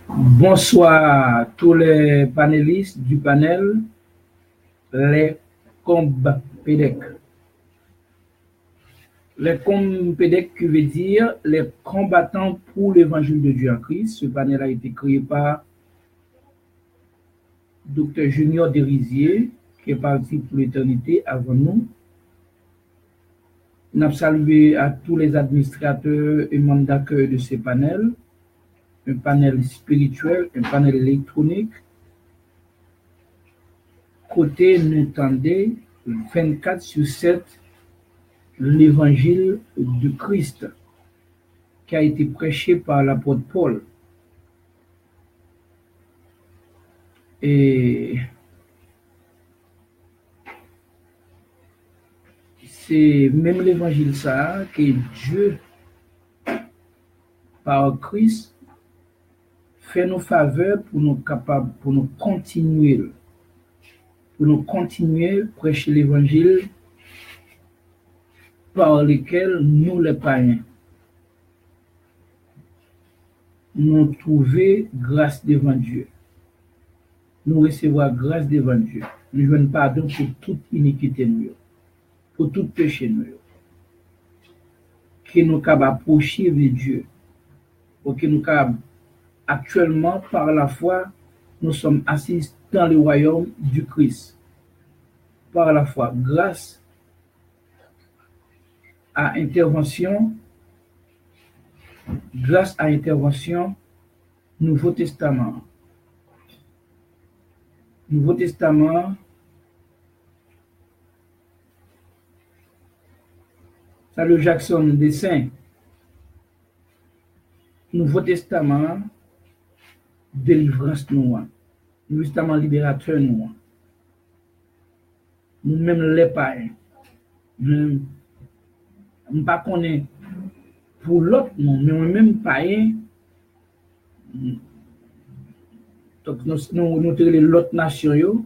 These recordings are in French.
Bonsoir à tous les panélistes du panel, les COMPEDEC. Les COMPEDEC qui veut dire les combattants pour l'évangile de Dieu en Christ. Ce panel a été créé par Dr Junior Derisier, qui est parti pour l'éternité avant nous. Nous salué à tous les administrateurs et membres d'accueil de ce panel, un panel spirituel, un panel électronique. Côté nous tendez 24/7 l'évangile de Christ qui a été prêché par l'apôtre Paul. Et c'est même l'évangile ça que Dieu, par Christ, fait nos faveurs pour nous capables, pour nous continuer à prêcher l'évangile par lequel nous les païens nous trouver grâce devant Dieu. Nous recevoir grâce devant Dieu. Nous jouons pardon pour toute iniquité nous, pour tout péché nous. Que nous capables approcher de Dieu. Pour que nous capables actuellement par la foi, nous sommes assis dans le royaume du Christ. Par la foi, grâce à intervention Nouveau Testament. Nouveau Testament, ça le Jackson dessin. Nouveau Testament, délivrance nous. Nouveau Testament libérateur nous. Nous-mêmes les païens. Nous ne pas connaître pour l'autre, non, mais nous-mêmes païens. Donc nous l'autre nation.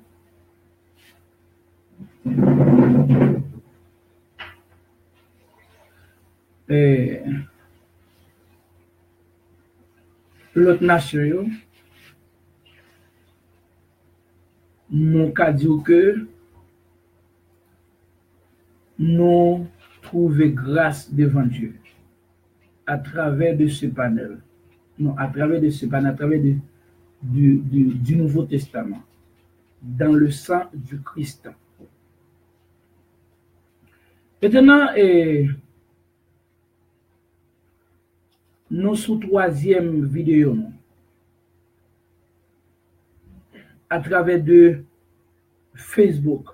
L'autre nation, nous avons dit que nous trouvons grâce devant Dieu à travers de ce panel. Non, à travers de ce panel, à travers du Nouveau Testament, dans le sang du Christ. Maintenant, nous sommes troisième vidéo à travers de Facebook.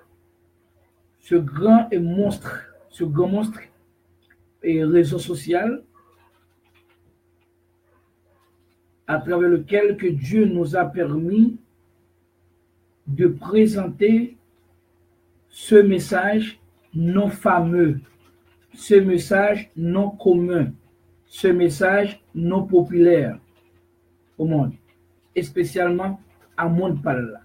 Ce grand monstre et réseau social à travers lequel que Dieu nous a permis de présenter ce message non fameux, ce message non commun, ce message non populaire au monde, et spécialement à monde par là.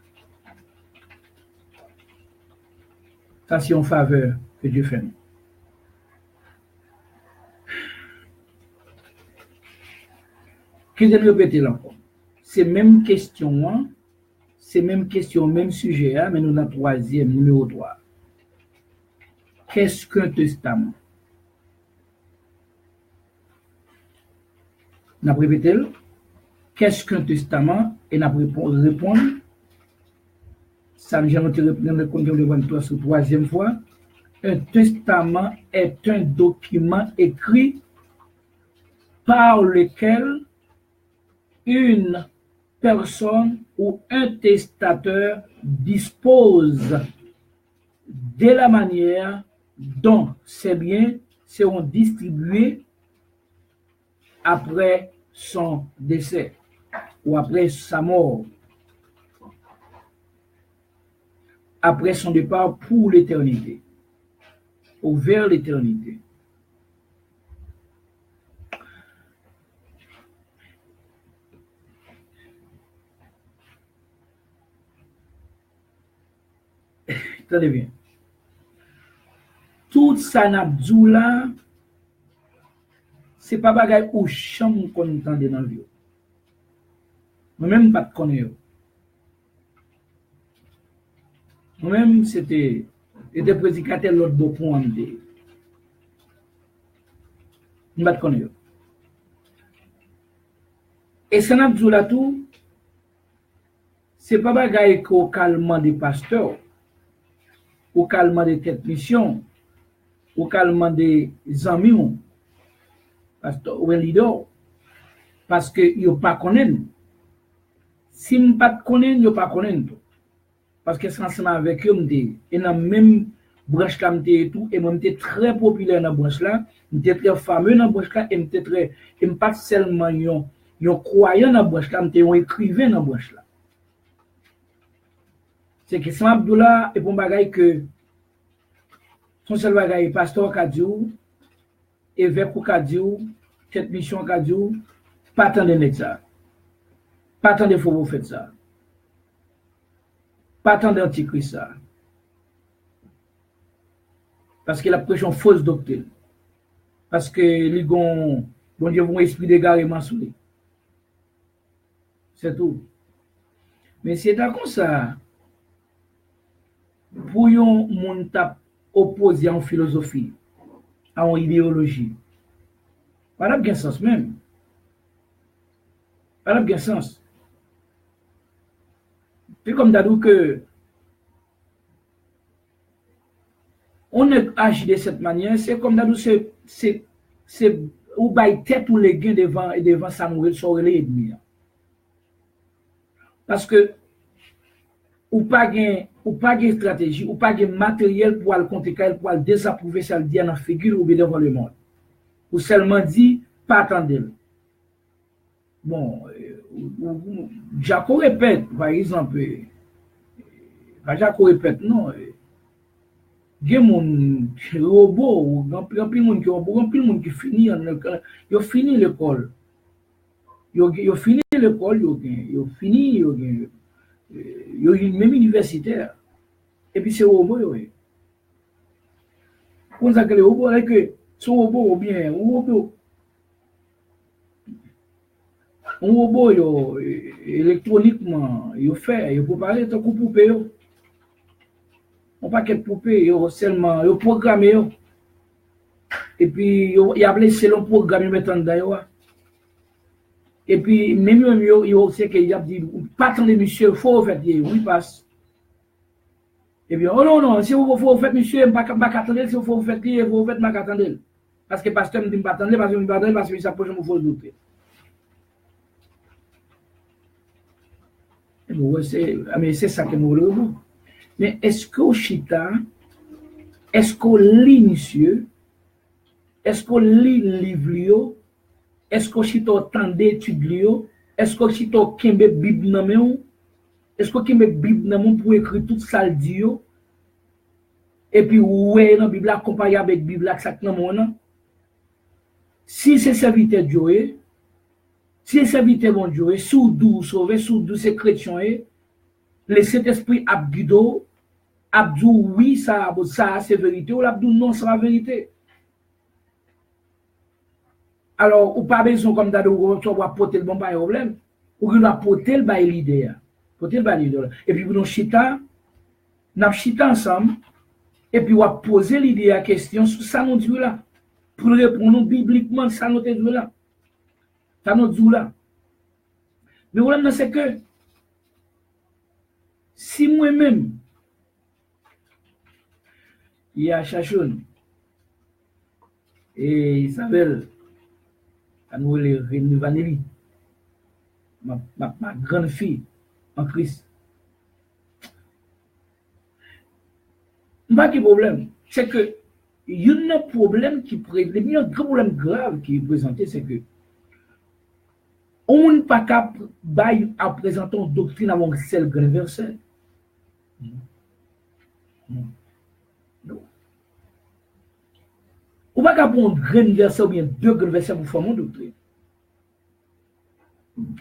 Ça, c'est une faveur que Dieu fait. Que je répète encore. C'est même question, même sujet, mais nous avons troisième, numéro 3. Qu'est-ce qu'un testament? N'a répété, qu'est-ce qu'un testament? Et n'a répondre. Ça j'ai noté le sur troisième fois. Un testament est un document écrit par lequel une personne ou un testateur dispose de la manière dont ses biens seront distribués après son décès ou après sa mort, après son départ pour l'éternité ou vers l'éternité. Attendez bien. Tout ça n'a dit là, c'est pas bagaille ou chambre qu'on entend dans le vie. Moi-même, pas de connaître. Moi-même, c'était prédicateur l'autre beau pour moi. Je pas de connaître. Et ça n'a pas tout, c'est pas bagaille qu'au calme des pasteurs, au calme des têtes mission, au calme des amis, pasteur ou leader, parce que yo pas connaissent. Si je ne connais pas, je ne pas connais pas. Parce que c'est ensemble avec eux, et dans la même branche là, et tout, et moi, j'étais très populaire dans la branche là, j'étais très fameux dans la branche là, et j'étais très, et pas seulement un croyant dans la branche là, j'étais un écrivain dans la branche là. C'est que c'est Abdullah, et pour bagaille que, son seul bagaille, pasteur Kadiou, évêque Kadiou, cette mission Kadiou, pas tant de ça. Pas tant de faux vous faites ça. Pas tant d'antichrist ça. Parce que la prêche fausse doctrine. Parce que les gens, bon Dieu, vont esprit d'égarement sous lui. C'est tout. Mais c'est comme ça. Pour un monde opposé en philosophie, en idéologie, pas de sens même. Pas de sens. Puis comme d'abord que on agit de cette manière, c'est comme d'abord c'est ou bail tête ou les gains devant Samuel sur les ennemis. Parce que ou pas gain stratégie, ou pas gain matériel pour le contrer, pour le désapprouver, ça le dit dans figure ou bien devant le monde. Ou seulement dit pas attendre. Bon, Jaco répète, par exemple, Jaco répète, non, il y a des robots, il y a des gens qui finissent l'école. Ils finissent l'école, ils finissent, ils ont une même universitaire. Et puis c'est robot, oui. Quand ça que les robots, là, que ce robot, ou bien, un robot, électroniquement, il fait, il peut parler de poupée. On pas qu'elle poupée, il seulement, il programmé. Et puis, il a laissé le programme maintenant d'ailleurs. Et puis, même il sait qu'il a dit, pas tant de monsieur, il faut faire, oui, passe. Et bien, oh non, si vous faut faire, monsieur, je ne vais pas attendre, si vous faut faire, il faut faire, je attendre. Parce que le pasteur me dit, pas attendre, parce que je ne vais pas attendre, parce que ça peut me faire douter. Mais c'est ça que nous voulons. Mais est-ce qu'au Chita, est-ce qu'on lit monsieur, est-ce qu'on lit le livre, est-ce qu'on Chita autant d'études, est-ce qu'on Chita kembe Bible dans main, est-ce qu'on kembe Bible dans main pour écrire tout ça le dit, et puis ouais dans Bible accompagné avec Bible ça dans mon. Si c'est serviteur Dieu, si c'est serviteur mon Dieu, sous doux sauvé, sous doux c'est chrétien, le Saint-Esprit abguido, abdou oui ça c'est vérité ou l'abdou non c'est la vérité. Alors ou pas besoin comme d'ado tu vas porter le bon pas problème ou tu dois porter le bail l'idée. Porter le bail l'idée. Et puis nous chita ensemble et puis on va poser l'idée à question sur ça nous dit là pour répondre bibliquement ça nous dit là. Ça nous dit là. Mais le problème c'est que si moi-même il y a Chachoun et Isabelle, à nous les Rémi Vanelli, ma grande fille en Christ. Pas de problème, c'est que il y a un problème un grand problème grave qui est présenté, c'est que on n'est pas capable de présenter une doctrine avec un seul grand verset. Non. On va pas prendre un grand verset ou bien deux grands versets pour former une doctrine.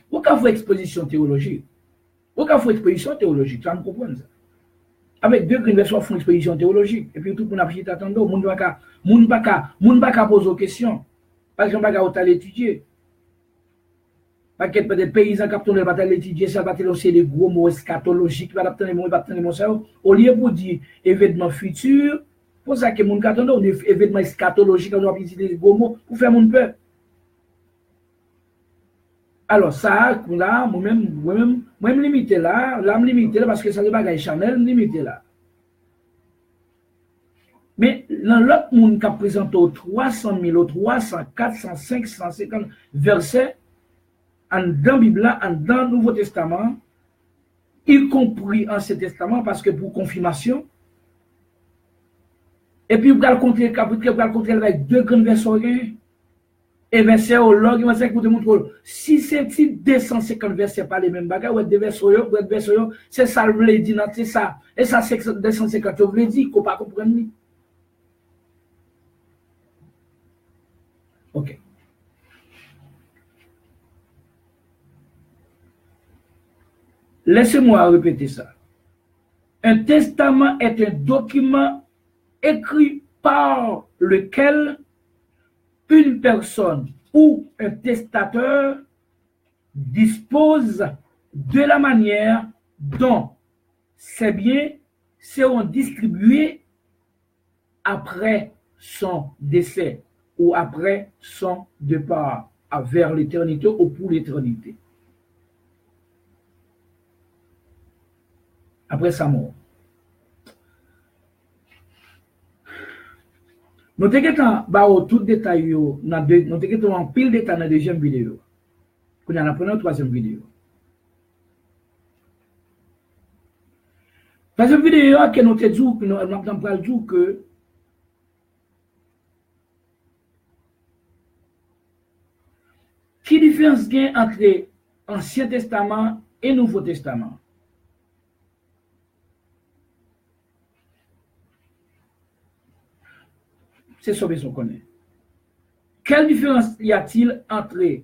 On va faire exposition théologique. On va faire exposition théologique, ça me comprend ça. Avec deux grands versets, on fait exposition théologique. Et puis tout le monde a fait attendre, on ne va pas poser des questions. Parce qu'on ne va pas l'étudier. Parce que des paysans qui ont bataille étudier ça va c'est des gros mots eschatologiques va attendre mots va attendre ça au lieu pour dire événement futur pour ça que mon attend on événement eschatologique on doit utiliser des gros mots pour faire mon peur. Alors ça là moi-même limité là me limité là parce que ça des bagages Chanel limité là. Mais dans l'autre monde qui présente au 300 000, au 300, 400, 550 versets dans la Bible, dans le Nouveau Testament, y compris Ancien Testament, parce que pour confirmation, et puis vous allez compter avec deux grands versets, et versets au log, si c'est 250 versets par les mêmes bagages, ou des versets, c'est ça le veut dire, c'est ça, et ça c'est 250, vous voulez dire qu'on ne peut pas comprendre. Ok. Laissez-moi répéter ça. Un testament est un document écrit par lequel une personne ou un testateur dispose de la manière dont ses biens seront distribués après son décès ou après son départ vers l'éternité ou pour l'éternité. Après sa mort. Nous avons tout détail, nous avons en pile détail dans la deuxième vidéo. Nous avons appris dans la troisième vidéo. La troisième vidéo, que nous avons dit que quelle différence il y a entre Ancien Testament et Nouveau Testament? C'est ce que nous connaissons. Quelle différence y a-t-il entre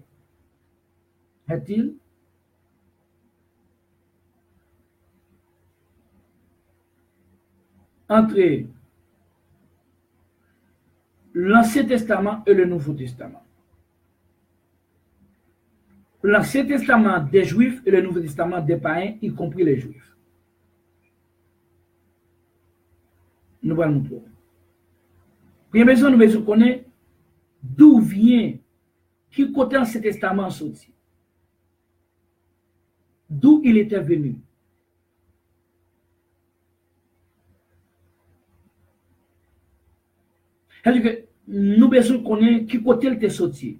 l'Ancien Testament et le Nouveau Testament? L'Ancien Testament des Juifs et le Nouveau Testament des païens, y compris les Juifs. Nous allons montrer. Première nous devons connaître d'où vient, qui côté Ancien Testament sorti, d'où il était venu. C'est-à-dire que nous devons connaître qui côté il était sorti.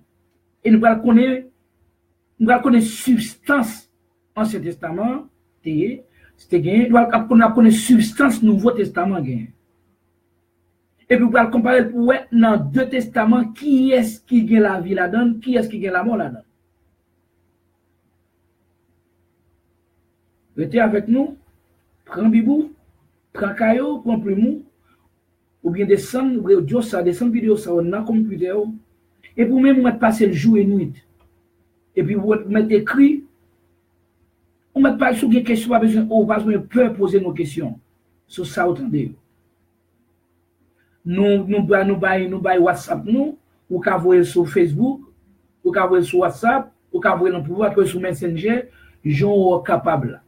Et nous allons connaître substance Ancien Testament, nous allons connaître substance Nouveau Testament. Et puis, vous allez comparer pour dans deux testaments, qui est-ce qui gagne la vie là-dedans, qui est-ce qui gagne la mort là-dedans. Restez avec nous, prends Bibou, prends Caillou, prends Primou, ou bien descendre, descendre vidéo, ça, on a computer, et pour même mettre passer le jour et nuit. Et puis, vous mettez écrit, on ne met pas sur des questions, on va peur poser nos questions. Sur ça, attendez. Nous baillons WhatsApp, ou qu'à voir sur Facebook, ou qu'à voir sur WhatsApp, ou qu'à voir dans pouvoir sur Messenger, gens capables.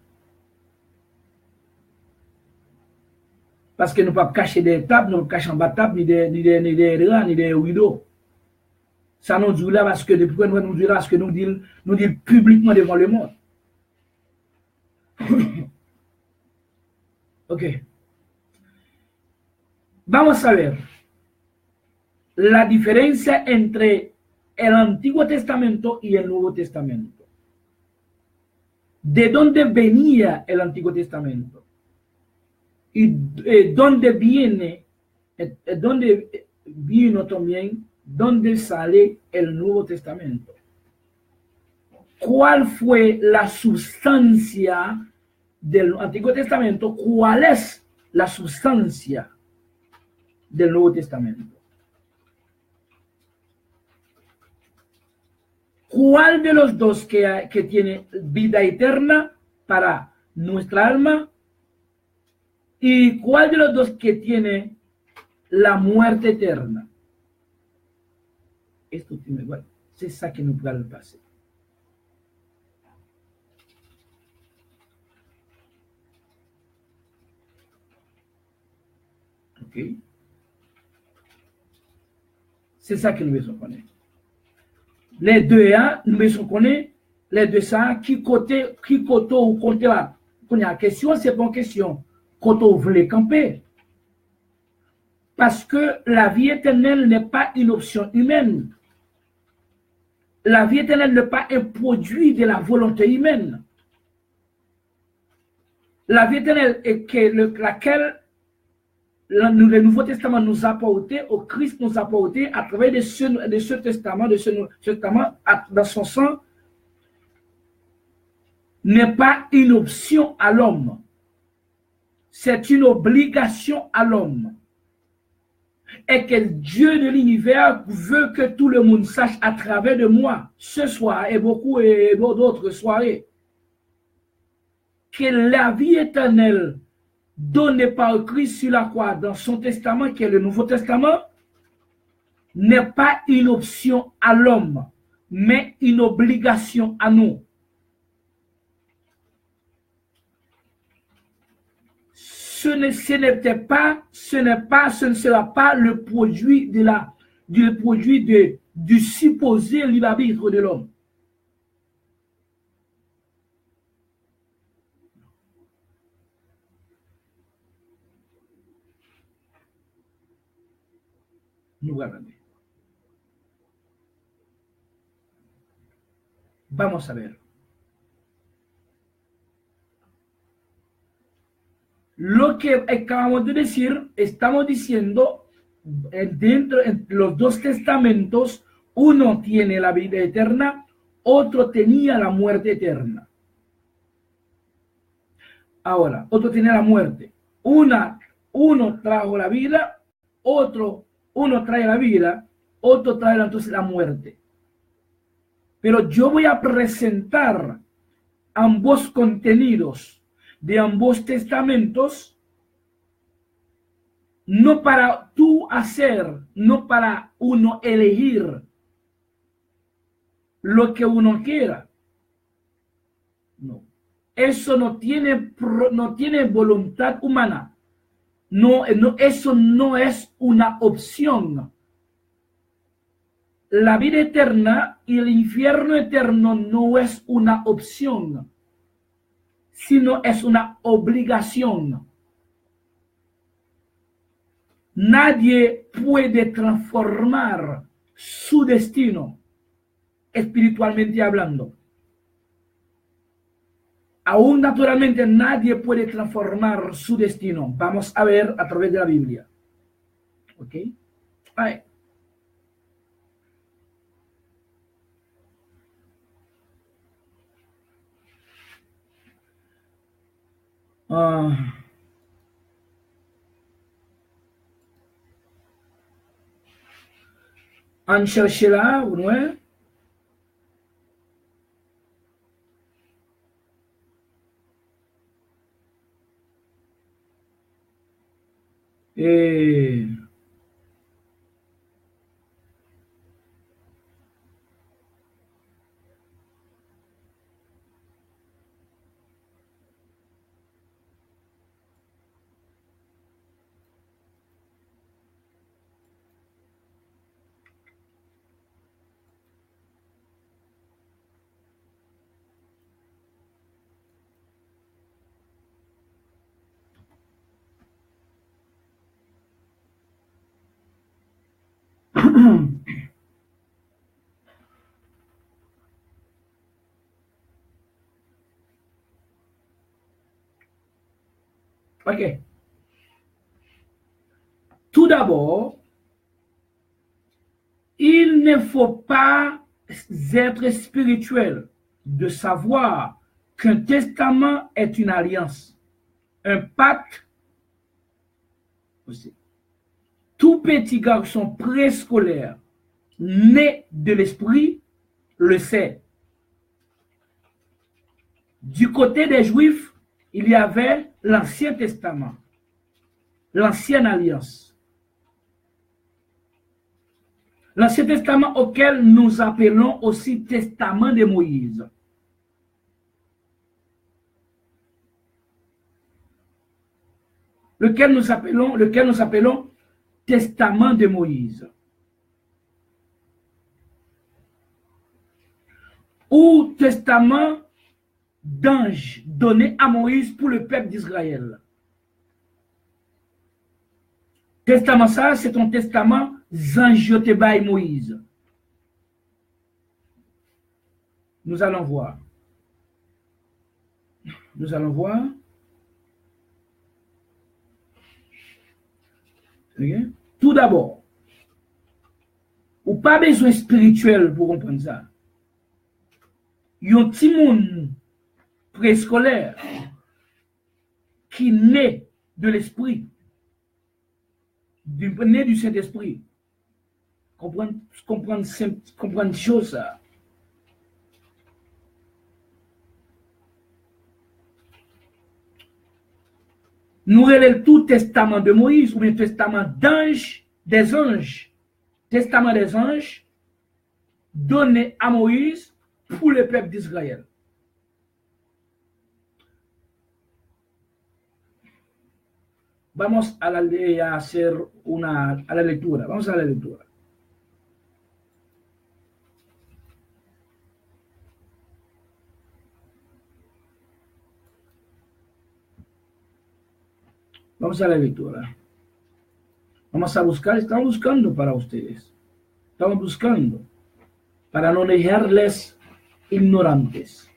Parce que nous ne pouvons pas cacher des tables, nous ne pouvons pas cacher en bas de table, ni des rats, ni des rideaux. Ça nous dit là parce que depuis nous dit là parce que nous dit publiquement devant le monde. Ok. Vamos a ver la diferencia entre el Antiguo Testamento y el Nuevo Testamento. ¿De dónde venía el Antiguo Testamento? Y dónde viene, dónde vino también, dónde sale el Nuevo Testamento. ¿Cuál fue la sustancia del Antiguo Testamento? ¿Cuál es la sustancia del Nuevo Testamento? ¿Cuál de los dos que tiene vida eterna para nuestra alma? ¿Y cuál de los dos que tiene la muerte eterna? Esto tiene igual. C'est ça qui nous va le passer. Ok? C'est ça que nous devons connaître. Les deux, hein, nous devons connaître les deux ça, qui côté ou côté là. Quand il y a une question, c'est pas une question. Quand on veut camper. Parce que la vie éternelle n'est pas une option humaine. La vie éternelle n'est pas un produit de la volonté humaine. La vie éternelle est laquelle le Nouveau Testament nous a apporté, au Christ nous a apporté à travers de ce testament, dans son sang, n'est pas une option à l'homme. C'est une obligation à l'homme. Et que Dieu de l'univers veut que tout le monde sache à travers de moi, ce soir et beaucoup et d'autres soirées, que la vie éternelle donnée par Christ sur la croix dans son testament, qui est le Nouveau Testament, n'est pas une option à l'homme, mais une obligation à nous. Ce ne sera pas le produit du supposé libre arbitre de l'homme. Nous regardons. Vamos a ver. Lo que acabamos de decir, estamos diciendo, dentro de los dos testamentos, uno tiene la vida eterna, otro tenía la muerte eterna. Ahora, otro tiene la muerte. Uno trajo la vida, uno trae la vida, otro trae entonces la muerte. Pero yo voy a presentar ambos contenidos de ambos testamentos, no para tú hacer, no para uno elegir lo que uno quiera. No. Eso no tiene voluntad humana. No, eso no es una opción. La vida eterna y el infierno eterno no es una opción, sino es una obligación. Nadie puede transformar su destino, espiritualmente hablando. Aún naturalmente nadie puede transformar su destino. Vamos a ver a través de la Biblia. ¿Ok? Ahí. On cherche là, ou non? Et ok. Tout d'abord, il ne faut pas être spirituel de savoir qu'un testament est une alliance, un pacte aussi. Tout petit garçon préscolaire né de l'esprit le sait. Du côté des Juifs, il y avait l'Ancien Testament, l'Ancienne Alliance. L'Ancien Testament auquel nous appelons aussi Testament de Moïse. lequel nous appelons Testament de Moïse. Ou Testament d'ange donné à Moïse pour le peuple d'Israël. Testament ça, c'est ton testament zange te bail Moïse. Nous allons voir. Nous allons voir. Okay. Tout d'abord, ou pas besoin spirituel pour comprendre ça. Yon ti moun préscolaire qui naît de l'esprit, né du Saint-Esprit. Comprendre chose ça. Nous relèvons tout testament de Moïse ou bien testament d'ange, des anges. Testament des anges donné à Moïse pour le peuple d'Israël. Vamos a hacer a la lectura. Vamos a la lectura. Vamos a la lectura. Vamos a buscar, estamos buscando para ustedes. Estamos buscando para no dejarles ignorantes.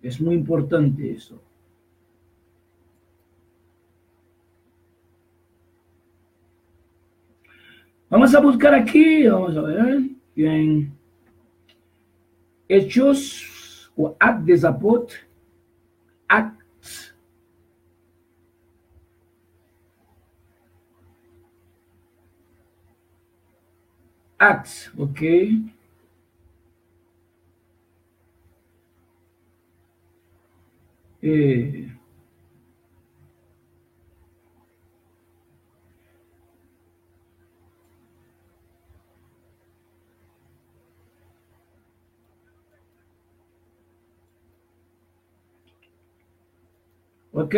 Es muy importante eso. Vamos a buscar aquí, vamos a ver, en Hechos o Actes des Apôtres, Actes. Actes, ok. Ok.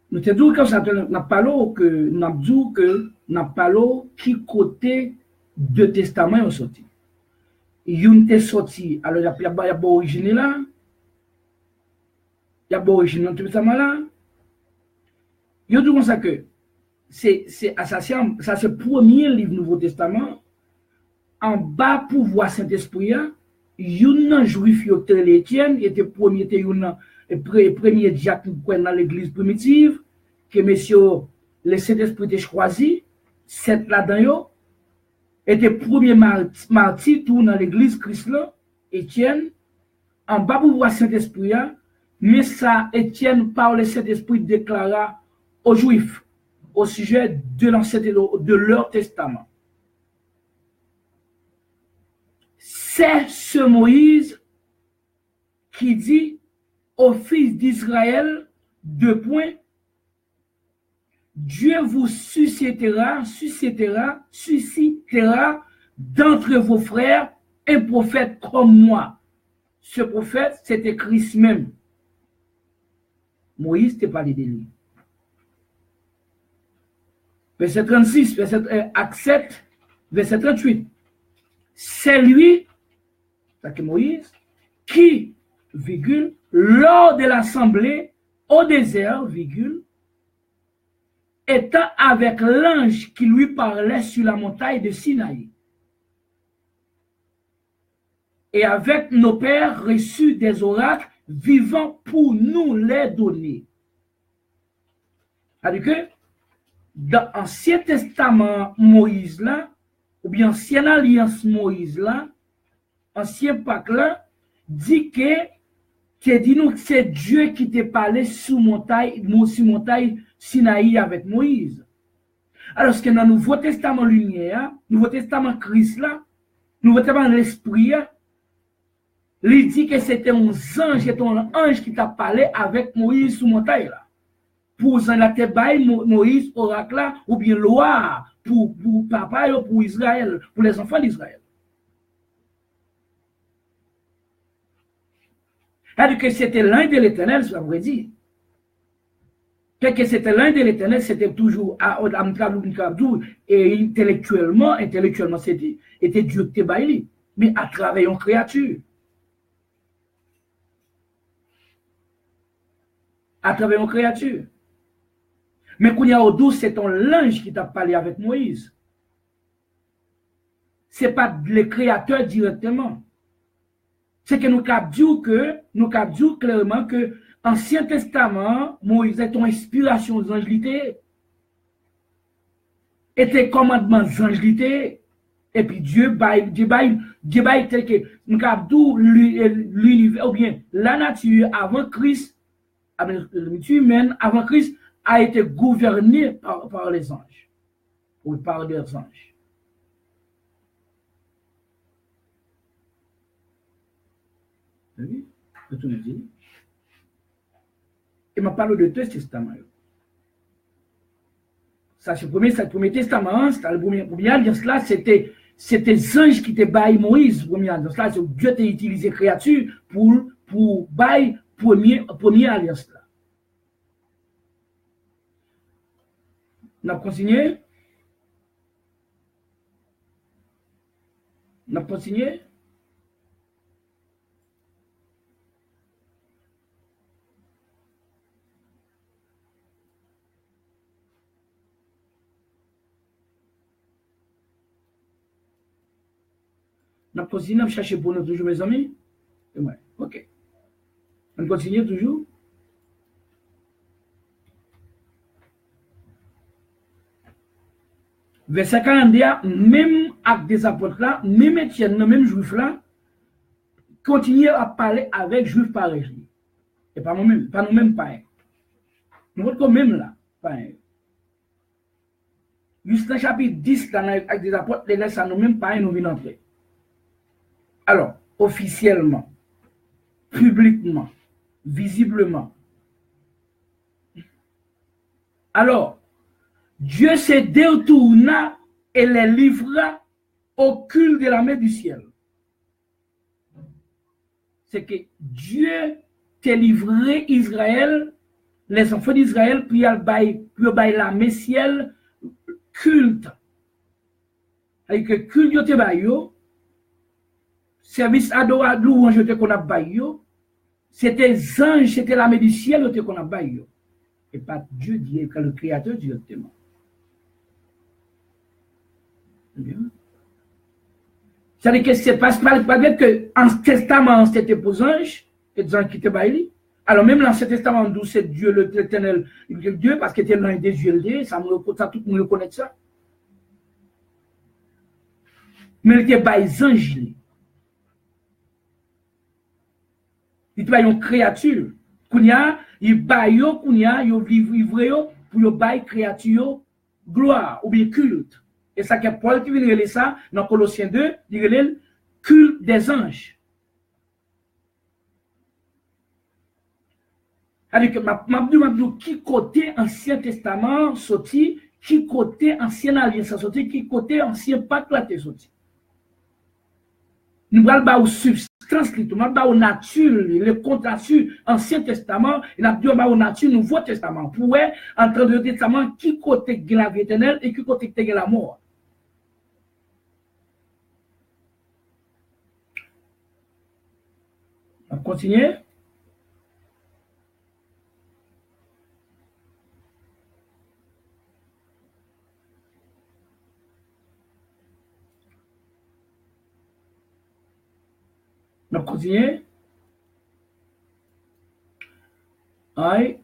Nous te disons que ça n'a pas l'eau que n'a dit que n'a pas l'eau qui côté de testament est sorti. Une est sorti alors il y a pas origine là. Il y a pas origine dans testament là. Yo dit comme ça que c'est le premier livre Nouveau Testament en bas pour voir Saint-Esprit. Yon juif yo tel Étienne était premier premier diacre dans l'église primitive que messieurs le Saint-Esprit a choisi, sept là-dedans yo était premier martyr tout dans l'église Christ là, Étienne en bas pour voir Saint-Esprit, mais ça Étienne par le Saint-Esprit déclara aux juifs au sujet de leur testament. C'est ce Moïse qui dit aux fils d'Israël, deux points, Dieu vous suscitera d'entre vos frères un prophète comme moi. Ce prophète, c'était Christ même. Moïse n'était pas l'idée de lui. Verset 36, acte 7, verset 38. C'est lui, c'est Moïse, qui, virgule, lors de l'assemblée au désert, virgule, étant avec l'ange qui lui parlait sur la montagne de Sinaï, et avec nos pères reçus des oracles vivants pour nous les donner. C'est-à-dire que dans l'Ancien Testament Moïse là, ou bien Ancienne Alliance Moïse là, Ancien Pacte là, dit que c'est Dieu qui t'a parlé sur montagne Sinaï avec Moïse. Alors que dans le Nouveau Testament lumière, Nouveau Testament Christ là, Nouveau Testament l'Esprit, il dit que c'était un ange qui t'a parlé avec Moïse sous montagne là. Pour la te Moïse oracle là, ou bien loi pour papa ou pour Israël, pour les enfants d'Israël. C'est-à-dire que c'était l'un de l'Éternel, ça veut dire. Que c'était l'un de l'Éternel, c'était toujours et intellectuellement, c'était Dieu qui était mais à travers une créature. À travers une créature. Mais quand il y a au douce, c'est ton l'ange qui t'a parlé avec Moïse. Ce n'est pas le créateur directement. C'est que nous avons dit clairement que l'Ancien Testament, Moïse est une inspiration des anges, était commandement des anges, et puis Dieu baille tel que nous avons dit l'univers, ou bien la nature avant Christ, la nature humaine avant Christ, a été gouvernée par les anges, ou par leurs anges. Oui, et m'a parlé de deux testaments. Ça, c'est le premier testament, le premier alliance là, c'était les anges qui étaient baillés Moïse. Le premier alliance là, c'est Dieu a utilisé créature pour bailler premier alliance là. On a continué. On a continué. On continue à chercher pour nous toujours, mes amis. Ouais. Ok. On continue toujours. Verset 41, même acte des apôtres là, même Étienne, même juif là, continue à parler avec juif pareil. Et pas nous-mêmes, pas. Nous voulons même là, pas. Juste dans chapitre 10, dans l'acte des apôtres, les laisse à nous-mêmes pas, nous venons entrer. Alors, officiellement, publiquement, visiblement. Alors, Dieu se détourna et les livra au culte de la main du ciel. C'est que Dieu t'a livré Israël, les enfants d'Israël, puis il bail la main ciel culte. Avec que culte te baillot, service adorateur louange qu'on a baillot, c'était anges, c'était la main du ciel qu'on a baillot. Et pas Dieu dit que le Créateur directement. C'est-à-dire que c'est pas que en testament c'était pour anges, et des anges qui te baillent. Alors même l'Ancien Testament d'où c'est Dieu l'Éternel, Dieu parce que c'était l'un des dieux, ça tout le monde connaît ça. Mais il était baillé anges. Il était baillé une créature. Il baillé il livré pour bailler créature gloire ou bien culte. Et ça que Paul qui vient relire ça dans Colossiens 2, il relève culte des anges. Avec qui côté Ancien Testament sorti, qui côté Ancienne Alliance sorti, qui côté Ancien Pacte là sorti. Nous allons pas aux substances, nous allons pas aux natures, le contre-nature, Ancien Testament, et nous allons aux natures, Nouveau Testament. Pour entre le Testament, qui côté la vie éternelle et qui côté la mort. On continue. On continue. Right.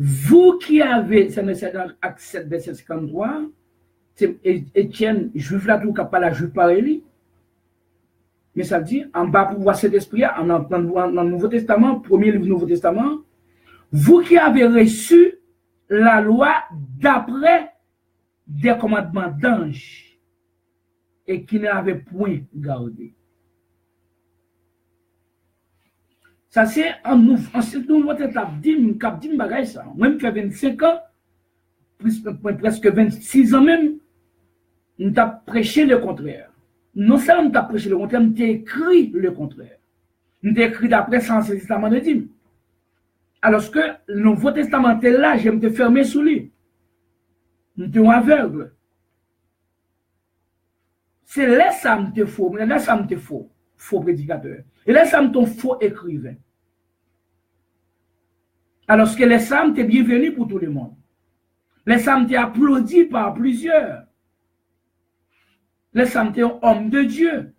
Vous qui avez, c'est dans Acte 7, verset 53, c'est Étienne, juif là, tout, qui pas la juif par lui. Mais ça dit, en bas pour voir cet esprit, dans le Nouveau Testament, premier livre du Nouveau Testament, vous qui avez reçu la loi d'après des commandements d'ange et qui n'avait point gardé. Ça, c'est un nouveau étape, dit bagay ça. Même que 25 ans, presque 26 ans même, nous avons prêché le contraire. Non seulement nous avons prêché le contraire, nous avons écrit le contraire. Nous avons écrit d'après l'Ancien Testament de Dim. Alors que le Nouveau Testament est là, j'aime te fermer sous lui. Nous sommes aveugles. C'est là ça me te faux, là ça me te faux prédicateur. Et là ça me ton faux écrivain. Alors que les Sam t'es bienvenu pour tout le monde. Les Sam t'es applaudi par plusieurs. Les Sam t'es un homme de Dieu.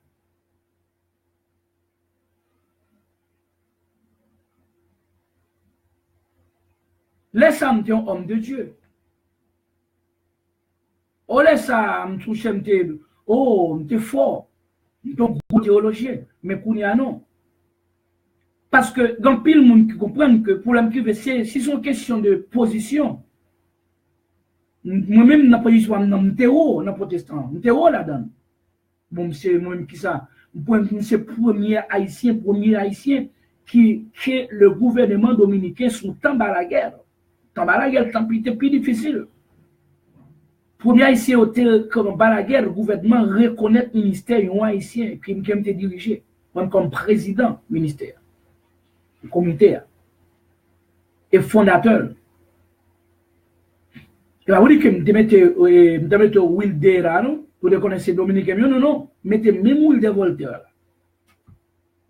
Les Sam t'es un homme de Dieu. Oh les Sam touche m'te oh m'te fort. Donc théologien, mais kounya non. Parce que dans pile monde qui comprennent que pour l'amplifier, c'est une question de position. Moi-même, n'a pas eu soit dans théo, dans protestant, théo là-dedans. Bon, c'est moi-même qui ça. C'est premier haïtien qui le gouvernement dominicain sous temps de la guerre. Temps de la guerre, tant plus difficile. Premier haïtien au comme la guerre, le gouvernement reconnaît le ministère un haïtien qui me dirigé comme président ministère. Comité et fondateur. Et vous dites que je mette Wilder là, non? Pour reconnaître Dominique non, non. Mettez même Wilder Voltaire là.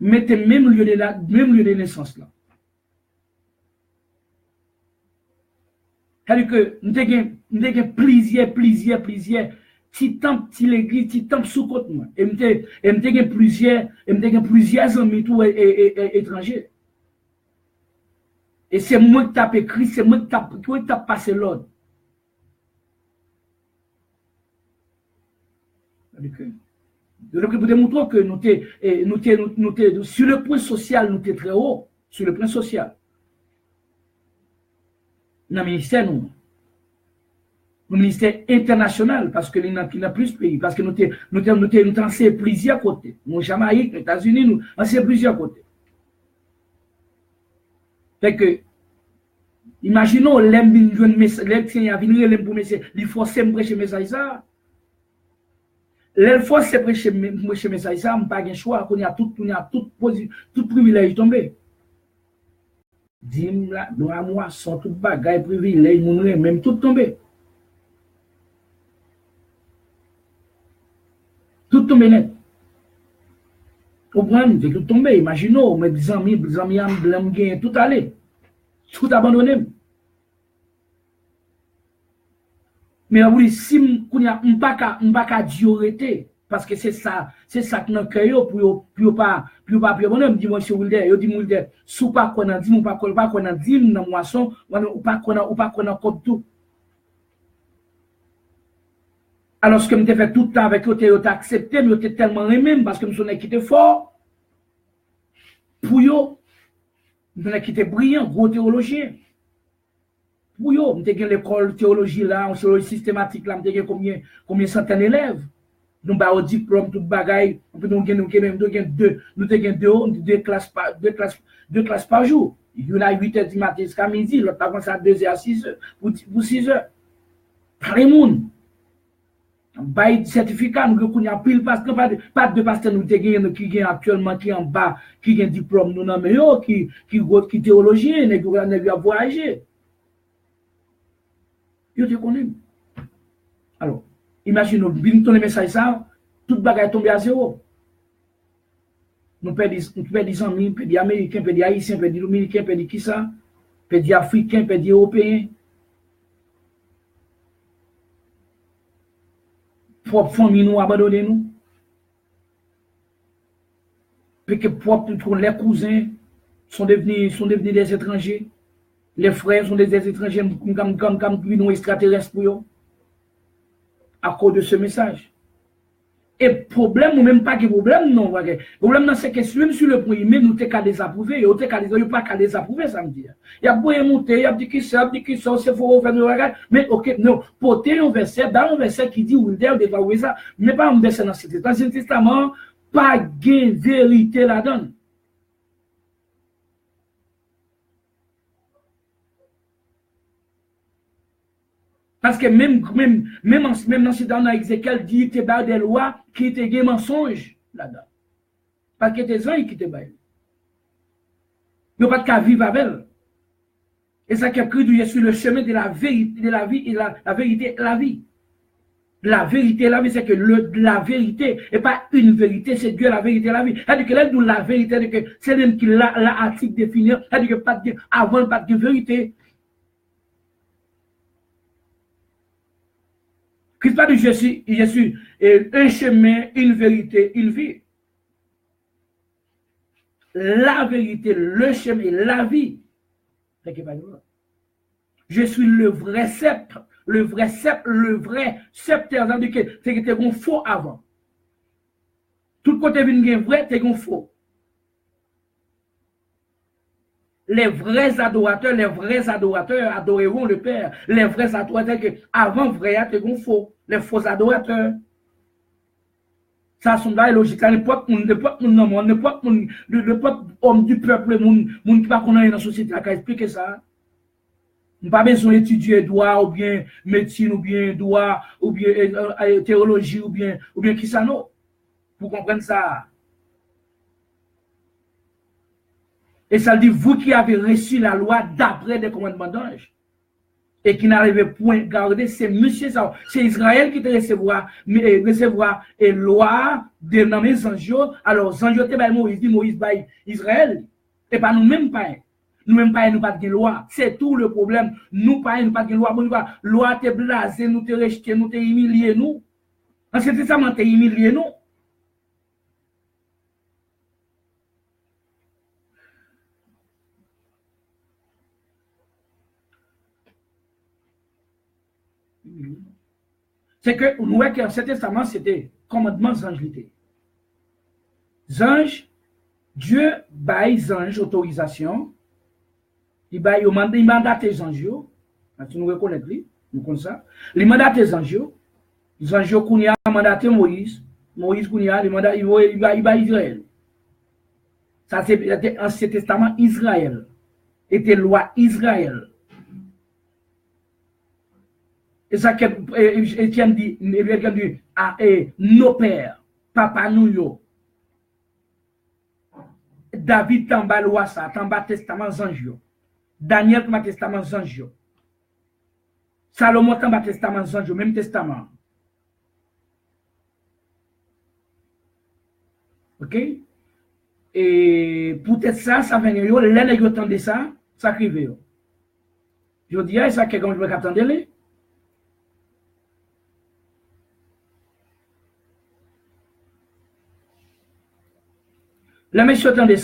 Mettez même lieu de naissance là. C'est-à-dire que nous avons plusieurs petit temple, petit l'église, petit temple sous côte moi. Et nous avons plusieurs amis tout étrangers. Et c'est moi qui t'ai écrit, c'est moi qui t'ai passé l'ordre. Donc, pour démontrer que nous sur le point social, nous sommes très haut, sur le point social. Dans le ministère, nous. Le ministère international, parce que nous avons plus de pays, parce que nous avons plusieurs côtés. Nous, Jamaïque, les États-Unis, nous avons plusieurs côtés. Fait que, imaginons, il faut prêcher message ça. Les fois c'est prêcher message ça, on pas de choix, qu'on y a tout privilège tombé. Dim là, dans la moisson, tout bagaille privilège, même tout tombé. Tout tombé net. Au point, tout tombé, imaginons, mes amis, tout allé. Tout abandonné. Mais oui, si on pas qu'à Dieu parce que c'est ça que nous créons pour pas bonhomme dit monsieur Wilder, yo dit Wilder, sous pas qu'on a dit ou pas qu'on a dit dans moisson, ou pas qu'on a comme tout. Alors que me fait tout le temps avec eux, tu accepté, mais tu tellement aimé parce que nous sommes quitté fort. Pour eux, nous sommes quitté brillant, gros théologien. Pour eux, nous avons l'école théologie là, en théologie systématique là, nous avons combien centaines d'élèves. Nous avons un diplôme, tout bagaille, nous avons deux classes par jour. Il y en a 8 heures du matin jusqu'à midi, l'autre par contre, ça 2 heures à 6 heures, pour 6 heures. Par les monde. Bail certificat, nous avons pile pasteur, pas de pasteur, nous avons qui actuellement, qui en bas, qui ont un diplôme, nous avons qui théologien, nous avons voyagé. Yo te connais. Alors, imaginez, bien ton message ça, tout bagaille tombe à zéro. Nous perdons des amis, perdons des Américains, perdons des Haïtiens, perdons des Dominicains, perdons qui ça, perdons des Africains, perdons des Européens. Propre famille nous abandonner nous. Parce que propre les cousins sont devenus des étrangers. Les frères sont des étrangers comme nous extraterrestres pour eux. à cause de ce message. Et problème, ou même pas de problème, non. Le problème, c'est que même sur le point, mais nous t'es qu'à désapprouver, ou t'es qu'à pas qu'à désapprouver, ça me dit. Il y a beau monter, il y a dit qui ça, c'est faux, faire le regard. Mais ok, non, porter un verset, dans un verset qui dit, ou d'ailleurs, dévaluer ça, mais pas un verset dans l'Ancien Testament, pas de vérité là-dedans. Parce que même dans Ézéchiel dit que tu des lois qui étaient des mensonges là-dedans. Parce que tes gens qui te baillent. Ils n'ont pas de qu'à vivre avec elle. Et ça qui a pris je suis le chemin de la vérité, de la vie, et la vérité, la vie. La vérité, la vie, c'est que la vérité n'est pas une vérité, c'est Dieu la vérité, la vie. C'est-à-dire que là, nous, la vérité, c'est même qui l'article défini, c'est-à-dire que pas de, avant, pas de vérité. Christ pas dit je suis un chemin, une vérité, une vie. La vérité, le chemin, la vie. Je suis le vrai sceptre, le vrai sceptre, c'est que tu es faux avant. Tout côté vient vrai, tu es faux. Les vrais adorateurs adoreront le Père. Les vrais adorateurs que avant vrai, tu es faux. Les faux adorateurs. Ça sont là logique. N'importe homme du peuple, monde qui va connaître dans la société, qui expliquer ça. On n'a pas besoin d'étudier droit, ou bien médecine, ou bien droit, ou bien théologie, ou bien qui ça non. Pour comprendre ça. Et ça dit, vous qui avez reçu la loi d'après des commandements d'ange, et qui n'arrivez point à garder, c'est monsieur ça. C'est Israël qui te recevra et loi de nommer anges. Alors, les anges, Moïse dit Moïse by Israël. Et pas nous-mêmes pas. Nous-mêmes pas, nous pas de loi. C'est tout le problème. Nous pas de loi. Loi te blasé, nous te rejeté, nous te humilié, nous. L'Ancien Testament te humilié, nous. C'est que nous voyons qu'en cet testament, c'était commandement d'angélité. Anges, Dieu baille les anges autorisation. Il mandate les anges. Si nous reconnaissons, nous connaissons ça. Il mandate les anges. Les anges qui ont mandaté Moïse. Moïse qui a mandaté Israël. Ça, c'était Ancien Testament Israël. C'était loi Israël. Et ça que Étienne dit, nos pères, papa nous, David tamba loi ça, tamba testament zanjio. Daniel tamba testament zanjio. Salomon tamba testament zanjio, même testament. Ok? Et peut-être ça vient yo, l'année yo tendez ça arrive yo. Je dis, ça que quand je vais attendre les. La mission de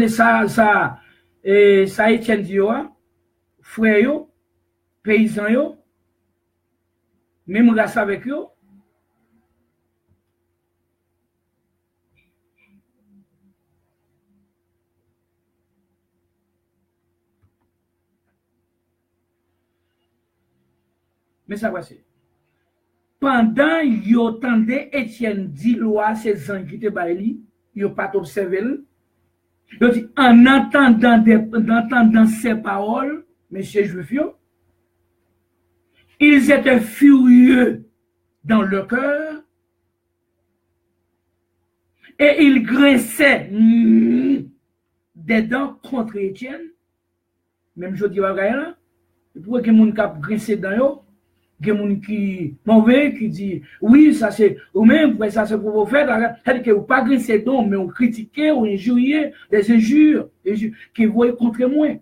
ça, ça Étienne Dio, frère yo, paysan yo, même race avec yo. Mais ça va c'est. Pendant yo tendait Étienne dit loi ces gens qui te baili, yo pas observé. Yo dit en entendant ces paroles, monsieur juif, ils étaient furieux dans leur cœur et ils grinçaient des dents contre Étienne. Même je dis là, pourquoi que mon cap grincer dans yo? Il y a des gens qui mauvais qui disent oui, ça c'est, ou même ça c'est pour vous faire, c'est-à-dire que vous pas grincer donc, mais on critique, on injurie, des injures qui voient contre moi.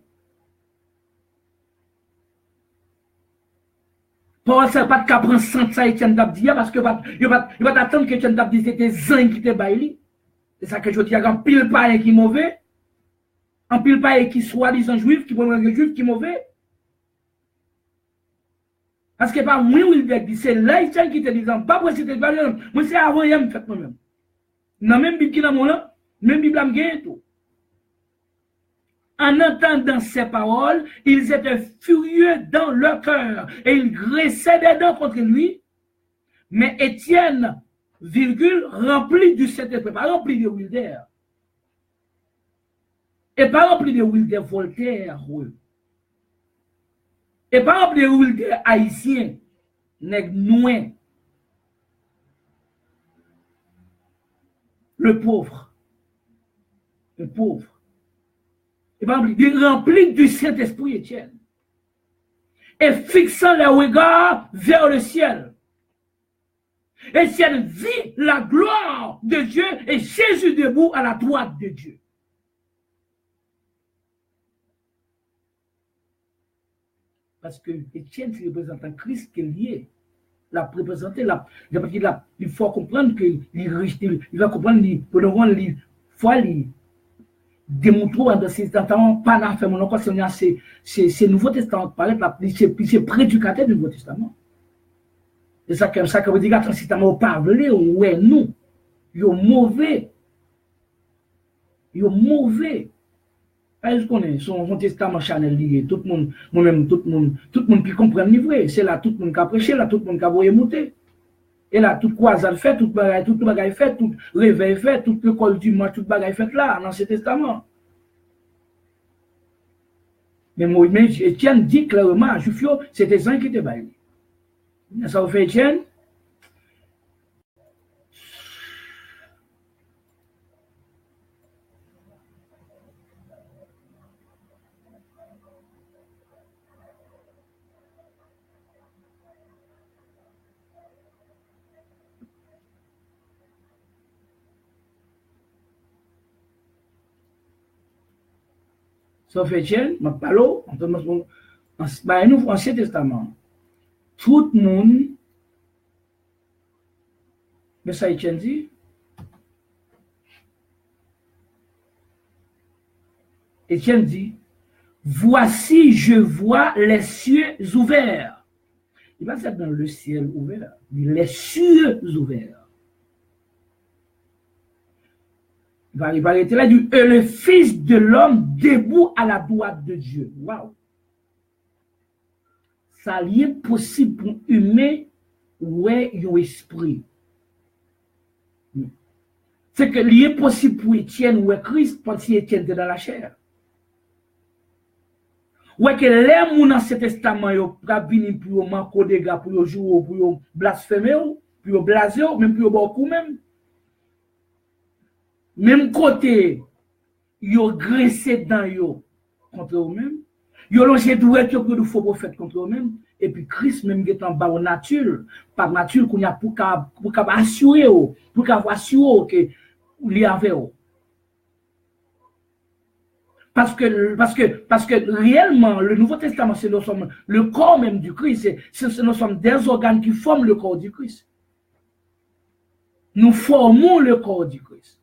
Pour ça, pas de cas prendre ça Étienne Dabdia parce que il va attendre que Étienne Dabdia c'était zin qui te baili. C'est ça que je dis, il y a un pile païen qui est mauvais, un pile païen qui soit disant juif, qui prend un juif qui est mauvais. Parce que pas moi, Wilder, c'est l'Haïtien qui te dit, pas pour c'était pas moi, c'est avant, il me fait moi-même. Dans même Bible qui dans mon là, même Bible me gagne tout. En entendant ces paroles, ils étaient furieux dans leur cœur et ils graissaient des dents contre lui. Mais Étienne, virgule, rempli du Saint-Esprit, pas rempli de Wilder. Et pas rempli de Wilder Voltaire, oui. Et pas rempli de Wilder haïtien, nèg nouin. Le pauvre. Le pauvre. Et pas rempli du Saint-Esprit, Étienne. Et fixant les regards vers le ciel. Étienne vit la gloire de Dieu et Jésus debout à la droite de Dieu. Parce que Étienne, c'est représentant Christ qui est lié. La représenter, il faut comprendre qu'il va comprendre, il faut démontrer dans ces temps, pas la fait mon c'est Nouveau Testament, c'est prédicateur du Nouveau Testament. C'est ça que veut dire que si tu m'as parlé, ouais, nous, ils sont mauvais. Ils sont mauvais. Est-ce qu'on est son testament Chanel lié, tout le monde, moi-même, tout le monde qui comprend le vrai. C'est là tout le monde qui a prêché, là tout le monde qui a voyé monter. Et là, tout croisade fait, tout bagaille fait, tout réveil fait, tout l'école du mois, tout bagaille fait là, dans ce testament. Mais moi, Étienne dit clairement à Jufio, c'était ça qui était baillé. Ça vous fait Étienne? Sauf Étienne, je parle dans l'Ancien Testament. Tout le monde, mais ça Étienne dit, Étienne dit, voici, je vois les cieux ouverts. Il va dire dans le ciel ouvert, les cieux ouverts. Il va arrêter là, et le Fils de l'homme debout à la droite de Dieu. Waouh! Ça est possible pour humain, ouais, un esprit. C'est que l'est possible pour Étienne ou Christ, parce qu'Étienne était dans la chair. Ouais, que les gens dans ce testament, ils ont venir pour manquer des gars, pour jouer, pour blasphémer, pour blaser, même pour beaucoup même. Même côté, ils ont graissé dans eux contre eux-mêmes. Ils ont lancé douette pour de faux prophètes contre eux-mêmes. Et puis Christ même est en bas au nature, par nature qu'on a pour assurer, pour assurer que il y avait. Parce que réellement, le Nouveau Testament, c'est le corps même du Christ, nous sommes des organes qui forment le corps du Christ. Nous formons le corps du Christ.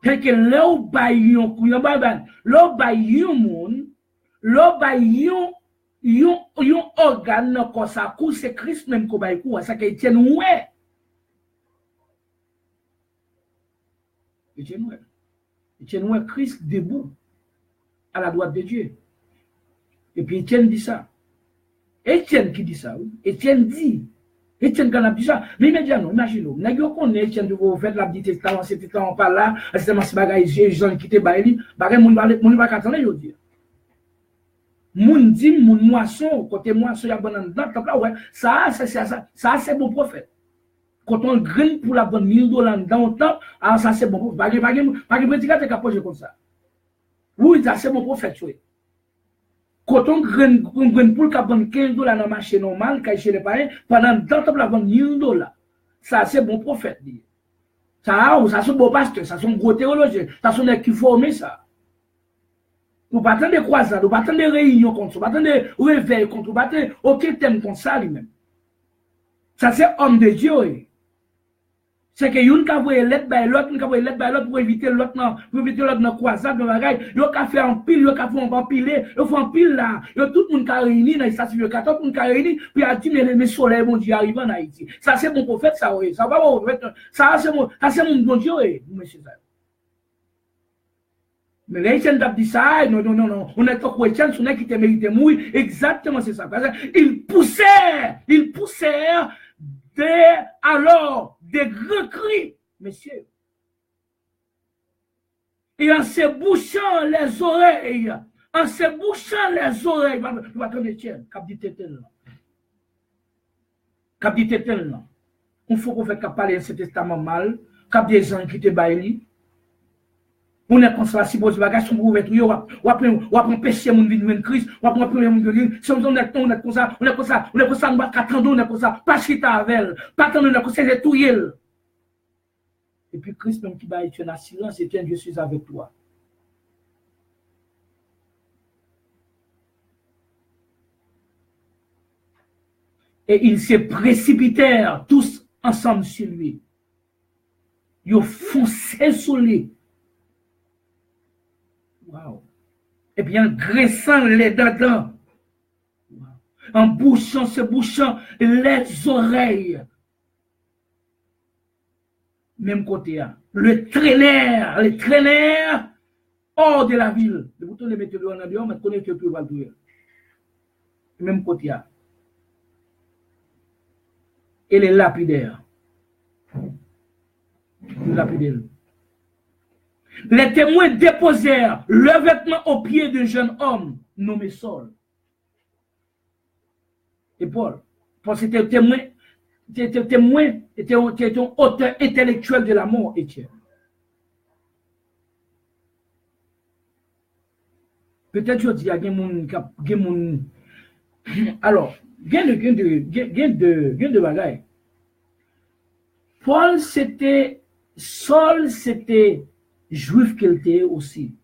Et que là où baillons, là où baillons, yon organe nan kon sa kou, c'est Christ même ko bay kou, ça que Étienne ouais. Étienne ouais Christ debout à la droite de Dieu. Et puis Étienne dit ça. Étienne qui dit ça, oui. Étienne quand a dit ça, mais immédiatement, imaginez-vous, n'a pas connaît Étienne de vous faire la petite testament, c'est testament par là, c'est ma bagaille, Jean qui te baille, bagaille moun va attendre yo dire. Moun dit moun moisson côté moisson ya bonne dans là ouais ça c'est bon prophète quand on graine pour la bonne $1000 dans le temps ah ça c'est bon pas prédicateur qui poser comme ça oui ça c'est bon prophète oui quand on graine pour la bonne $15 dans marché normal quand chez les parents pendant dans temps la bonne $1000 ça c'est bon prophète ça c'est bon pasteur ça sont gros théologiens ça sont des qui forment ça. Nous ne battons des croisades, nous battons des réunions contre ça, nous battons des réveils contre, nous battons aucun thème contre ça lui-même. Ça c'est homme de Dieu. C'est que yon ka voye lettre by l'autre, yon ka voye lettre by l'autre pour éviter l'autre dans croisade dans bagaille, yon ka fait en pile, yon ka fait en pile, yon fait en pile là, yon tout le monde ka réuni dans station de 14, tout le monde ka réuni, puis a dit mais soleil bon Dieu arrive en Haïti. Ça c'est mon prophète ça oui, ça va ça c'est mon bon Dieu monsieur ça. Mais les Haïtiens t'ont dit ça, non, on est trop chrétiens, on est qui te mérite mourir, exactement c'est ça. Ils poussèrent alors des grands cris, messieurs. Et en se bouchant les oreilles, tu vas attendre tiens, cap dit tel là. Il faut qu'on fasse parler de ce testament mal, cap des gens qui te baillent. On est comme ça, si vous avez un bagage, ou après péché, mon vie, une crise, ou après mon vie, si on est comme ça, on ne va pas attendre, on est comme ça, pas chita avec elle, pas attendre, on est comme ça, c'est tout yel. Et puis Christ, même qui va être en silence, et tiens, je suis avec toi. Et ils se précipitèrent tous ensemble sur lui. Ils ont foncé sur lui. Wow. Et bien, graissant les dents, wow. En se bouchant les oreilles. Même côté, le traînèrent hors de la ville. De vous les mettre en dehors, mais connaître que vous va le même côté. Et les lapidaires. Les témoins déposèrent le vêtement aux pieds d'un jeune homme nommé Saul. Et Paul c'était un témoin, était un auteur intellectuel de la mort, Étienne. Peut-être je dis, il y a des gens. Alors, gain de bagaille. Saul, c'était juif qu'il était aussi.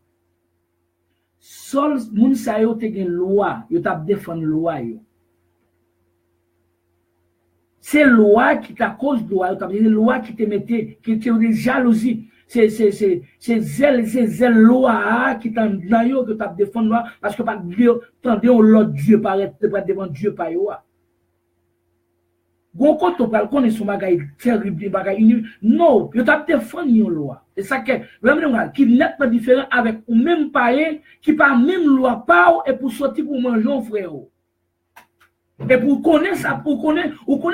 Saul, moun sa yo te gen loi, yo t'a défendre loi yo. C'est loi qui t'a cause loi, t'a dit loi qui te mettait, qui te des jalousie. C'est zèle loi qui t'a dans yo que t'a défendre loi parce que pas Dieu tendez l'autre Dieu paraître devant Dieu pas yo. Gon quand on parle qu'on est son bagaille terrible bagaille non yo t'a défendre une loi c'est ça que vraiment qui n'est pas différent avec ou même païen qui pas même loi pas et pour sortir pour manger un frère et pour connaître ça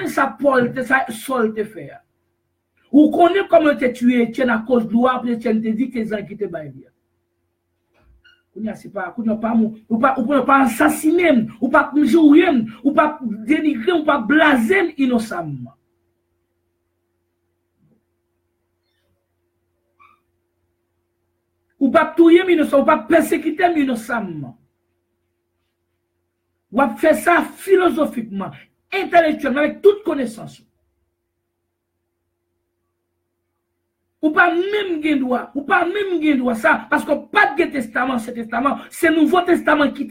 ça Paul ça Saul te faire ou connaître comment te tuer tiens à cause de loi puis tiens te dit que les gens qui te baillent c'est pas ou pas assassiner ou pas jouer ou pas dénigrer ou pas blaser innocemment ou pas tuer innocemment ou pas persécuter innocemment ou pas faire ça philosophiquement intellectuellement avec toute connaissance ou pas même gain droit ça parce que pas de testament c'est nouveau testament qui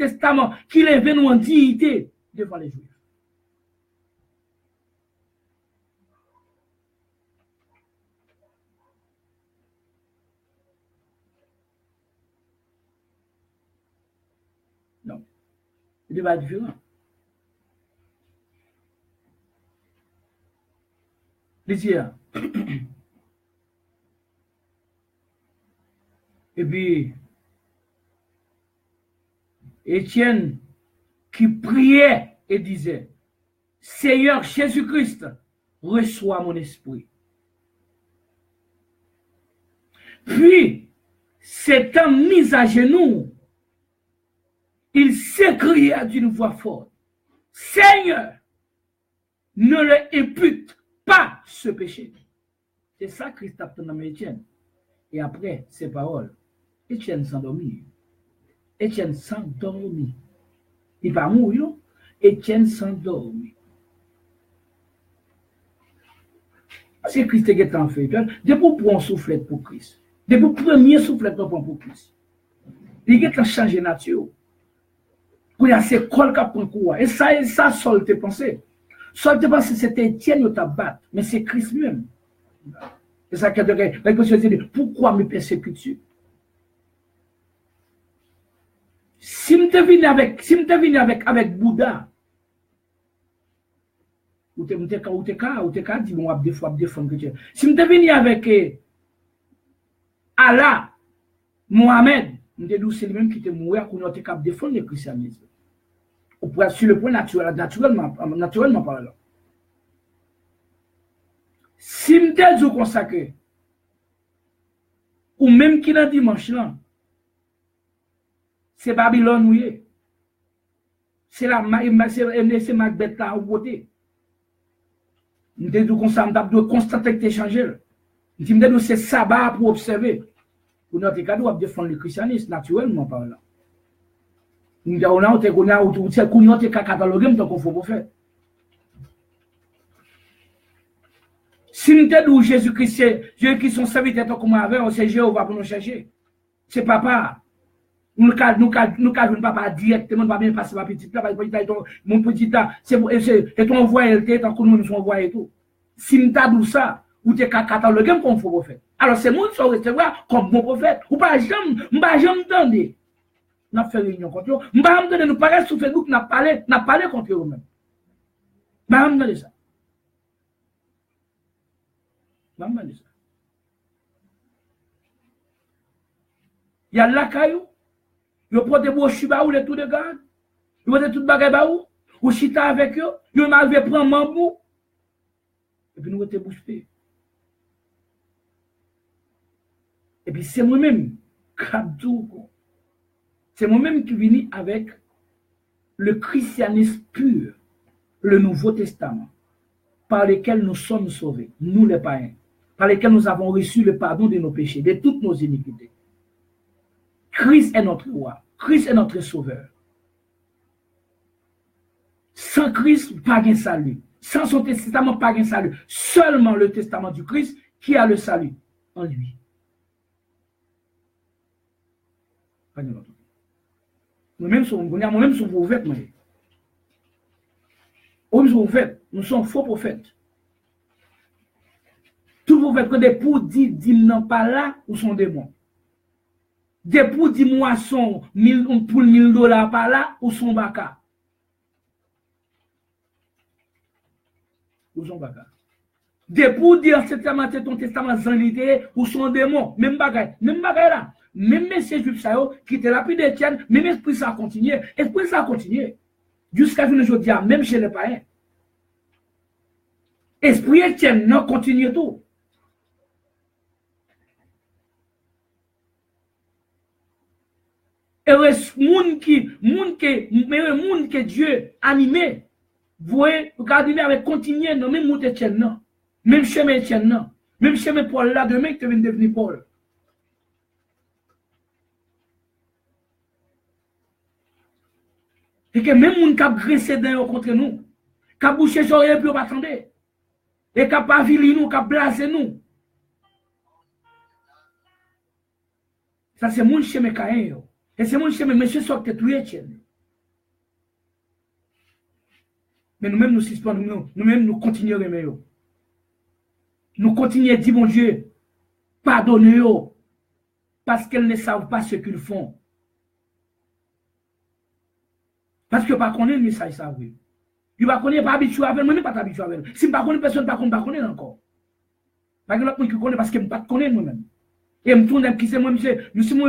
lève nous en dignité devant les juifs. Non, il va être différent. Plaisir. Et puis, Étienne qui priait et disait, Seigneur Jésus-Christ, reçois mon esprit. Puis, s'étant mis à genoux, il s'écria d'une voix forte, Seigneur, ne le impute pas ce péché. C'est ça Christ a nommé Étienne. Et après ces paroles, Étienne s'endormit. Il va mourir. Étienne s'endormit. C'est Christ qui est en fait. Depuis pour un soufflette pour Christ. Depuis le premier soufflette pour Christ. Il est en changé nature. Il y a ces cols qui prennent quoi. Et ça, Saul te pensé. Saul te pensé c'était Étienne qui t'a battu. Mais c'est Christ même. C'est ça que la question c'est pourquoi me persécutes-tu? Si je venu avec Bouddha, ou t'es dit bon, des fois défendre chrétien. Si je venu avec Allah, Mohamed, je te dis c'est lui-même qui te mourir pour nous défendre le christianisme. Sur le point naturellement parlant. Si je te dis comme ça que, ou même qui dans dimanche là, c'est Babylone, oui. C'est Macbeth là, au côté. Je te dis comme ça, je dois constater que tu as changé. Je te dis c'est sabbat pour observer. Pour notre cas, nous défendre le christianisme, naturellement parlant. Nous avons catalogué, mais il faut pas faire. Si nous te dit Jésus-Christ son serviteur comme avant, c'est Jéhovah pour nous chercher. C'est papa. Nous ne papa directement, pas bien passer par petit là, mon petit là, c'est ton envoyé, tant que nous sommes envoyés tout. Si nous te dit ça, ou te catalogué comme il faut pas faire. Alors c'est moi qui sont recevoir comme bon prophète. Ou pas jamais entendre. Nous avons fait réunion contre eux. Nous avons donné nous parler sur Facebook, nous avons parlé contre eux-mêmes. Nous avons donné ça. Il y a la caillou, il prend des brochures ou les tout de garde, il prend tout bagay baou, ou chita avec eux, il m'a fait prendre mambou, et puis nous étions bouche bée. Et puis c'est moi-même, c'est moi-même qui viens avec le christianisme pur, le Nouveau Testament, par lequel nous sommes sauvés, nous les païens, par lequel nous avons reçu le pardon de nos péchés, de toutes nos iniquités. Christ est notre roi, Christ est notre sauveur. Sans Christ, pas de salut. Sans son testament, pas de salut. Seulement le testament du Christ qui a le salut en lui. Nous-mêmes sommes prophètes. Nous sommes faux prophètes. Tout prophète que des pour dire non pas là ou sont démons. Des pour dire moisson pour $1000 par là ou son baka. Ou son baka. Des pour dire c'est ton testament zanité ou son démon. Même bagay là. Même messieurs juifs ça qui était rapide d'Étienne, même esprit ça a continué. Esprit ça a continué. Jusqu'à aujourd'hui, même chez les païens. Esprit Étienne non continue tout. Et le monde que Dieu animé, vous voyez, regardez avec continuer, non, même monde Étienne, non. Même chemin Étienne, non. Même chemin Paul là, demain, que tu viens devenir Paul. Et que même monde qui a graissé d'un contre nous, qui a bouché sur rien, puis on va attendre. Et qui a pas vili nous, qui a blasé nous. Ça, c'est mon chemin Caïn. Et c'est mon chemin, monsieur, soit que tu es Étienne. Mais nous-mêmes, nous suspendons, nous-mêmes, nous continuons à aimer. Nous continuons à dire, mon Dieu, pardonnez-eux, parce qu'elles ne savent pas ce qu'ils font. Parce que par contre, ils savent. Ils ne connaissent pas habitué avec moi, pas habitué avec moi. Si je ne connais personne, je ne connais encore. Par exemple, moi qui connais parce que je ne connais pas moi-même. Et je me tourne qui c'est moi,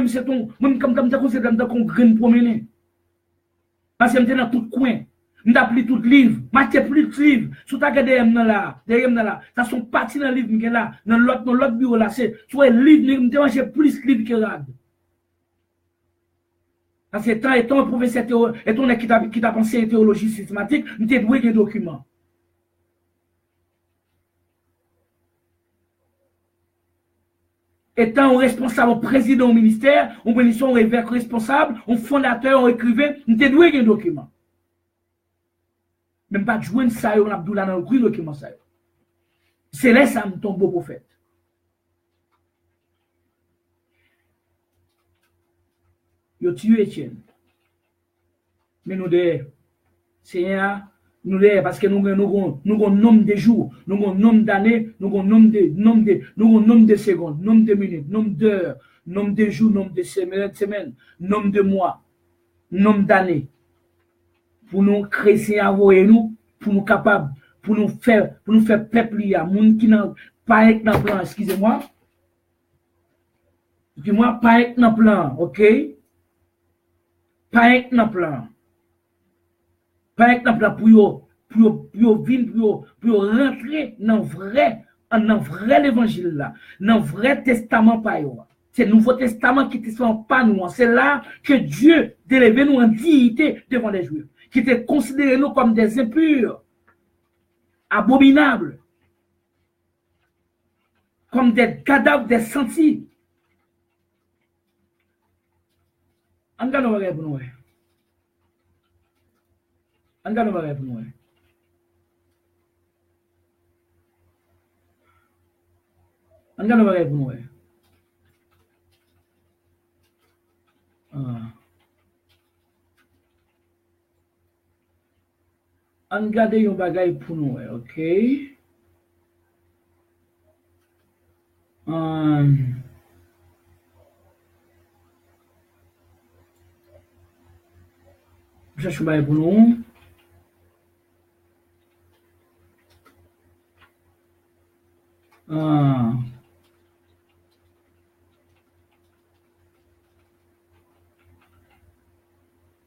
c'est ton, moi, comme c'est comme grain promener. Parce que je suis dans tout coin. Je n'ai tout livre. Je n'ai plus de livre. Si tu as derrière là, ça sont partis dans le livre là, dans l'autre bureau là, c'est soit livre, je n'ai plus de livre que là. Parce que étant un professeur étant qui t'a pensé à théologie systématique, nous t'ai doué des documents. Étant un responsable, président au ministère, on bénisson, un évêque responsable, un fondateur, un écrivain, nous t'ai doué des documents. Même pas de jouer ça, on a dans le gros document ça. C'est là ça me tombe beau prophète. Yo tué Étienne. Mais nous de Seigneur, Parce que nous avons un nombre de jours, nous avons un nombre d'années, nous avons un nombre de secondes, nombre de minutes, nombre d'heures, nombre de jours, nombre de semaines, nombre de mois, nombre d'années. Pour nous créer nous, pour nous capables, pour nous faire peuple, il y a monde qui n'a pas être dans le plan, excusez-moi. Excusez-moi, pas être dans le plan, ok? Pas être dans le plan. Pas être dans le plan pour rentrer dans vrai l'évangile là, dans vrai testament par eux. C'est le Nouveau Testament qui ne pas nous. C'est là que Dieu délevé nous en dignité devant les Juifs, qui était considéré nous comme des impurs, abominables, comme des cadavres, des sentis. On va nous répondre. On va nous répondre. On va nous répondre. On garde un bagage pour nous, ok? Je cherche un bagage pour nous.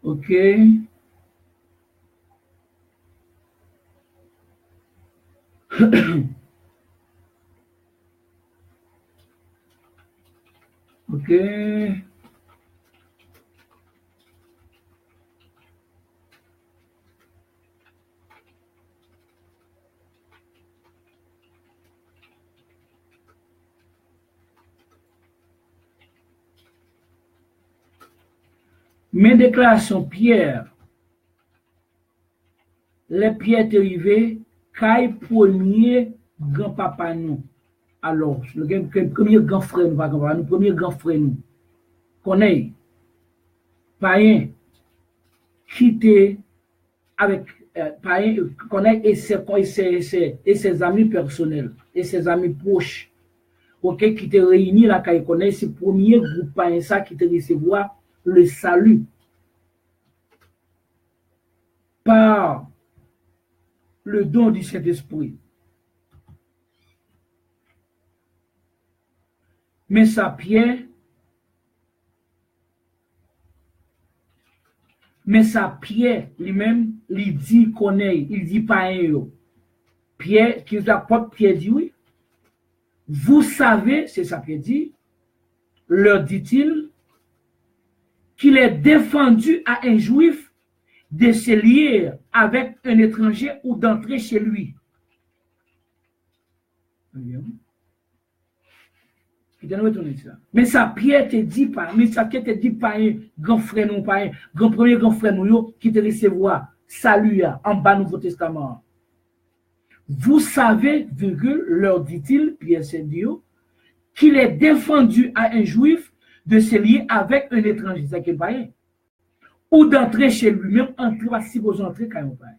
Ok. Ok. Mes déclarations, Pierre, les Pierre est arrivé, Caille premier grand-papa nous. Alors, le premier grand frère nous, le premier grand frère nous, connaît, païen, quitté avec, païen, connaît et ses amis personnels, et ses amis proches, ok, qui te réunit là, quand il connaît, c'est le premier groupe païen ça qui te recevoir le salut par le don du Saint-Esprit. Mais ça, Pierre, lui-même, il dit connaît, il dit pas un. Pierre, qui l'apôtre Pierre dit oui. Vous savez, c'est ça Pierre dit, leur dit-il, qu'il est défendu à un juif de se lier avec un étranger ou d'entrer chez lui. Mais ça, Pierre te dit pas, mais ça Pierre te dit pas un grand frère non, pas un premier grand frère nous qui te recevoir salut en bas Nouveau Testament. Vous savez, virgule, leur dit-il, Pierre s'est dit, qu'il est défendu à un juif de se lier avec un étranger, c'est qu'il païen, ou d'entrer chez lui, même entrer, si vous entrez quand même païen.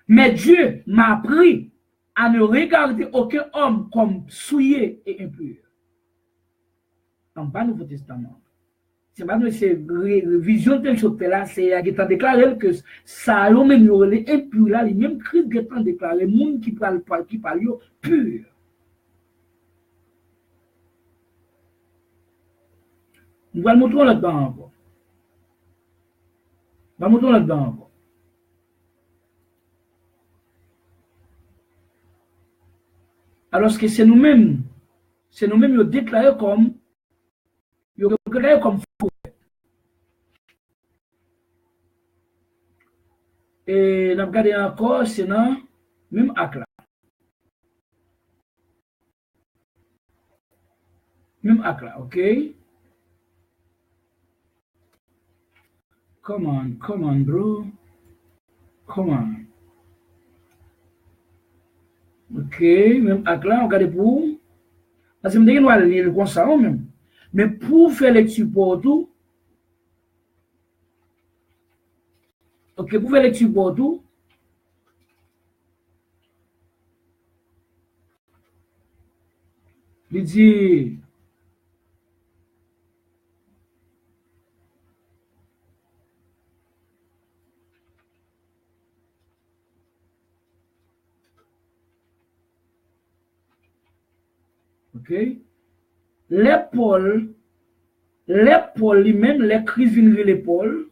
Mais Dieu m'a appris à ne regarder aucun homme comme souillé et impur. En bas Nouveau Testament. C'est pas c'est vision de ce là, c'est à déclaré que ça a même les impurs là, les mêmes Christ qui ont déclaré le monde qui parle pur. Nous allons montrer là-dedans encore. Nous allons montrer là-dedans encore. Alors que c'est nous-mêmes qui déclaré comme faux. Et nous regardons encore, c'est dans même acte là. Même acte là, ok? Come on, bro. Come on. Ok, même acte là, regardez pour. Parce que je vais lire comme ça même. Mais pour faire lecture pour tout, ok, Ok, vous pouvez lecture pour tout. Il dit, ok, l'épaule lui-même, les crises viennent de l'épaule.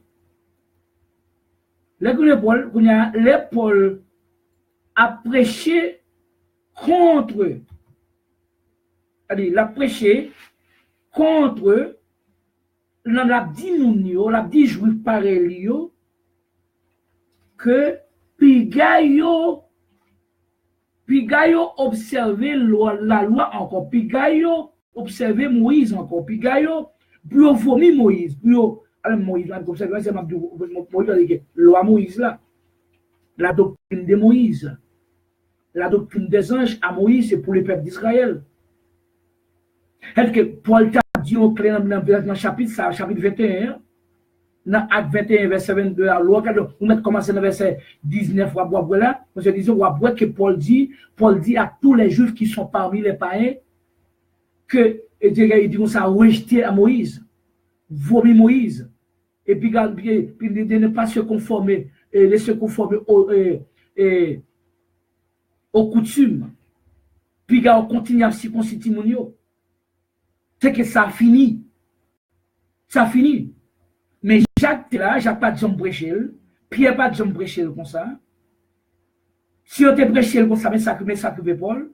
L'épaule a prêché contre, la prêché contre, l'a dit juif pareil, que Pigayo observait la loi encore, Pigayo observait Moïse encore, Pigayo puis vomi Moïse, puis Moïse, observé, c'est Moïse, loi Moïse là, la doctrine de Moïse, la doctrine des anges à Moïse, c'est pour le peuple d'Israël. Est-ce que Paul t'a dit au clair dans le chapitre 21, dans Acte 21, verset 22, alors on va commencer dans verset 19, là, on se disait, que Paul dit à tous les juifs qui sont parmi les païens que ils disent ça rejeter à Moïse, vomir Moïse, et puis de ne pas se conformer, et de se conformer aux coutumes, puis on continue à circonciter mon yo. C'est que ça finit. Ça finit. Mais Jacques là, Jacques pas de jambes prêcher, Pierre pas de jambes prêcher comme ça. Si on te prêché comme ça, mais ça que Paul.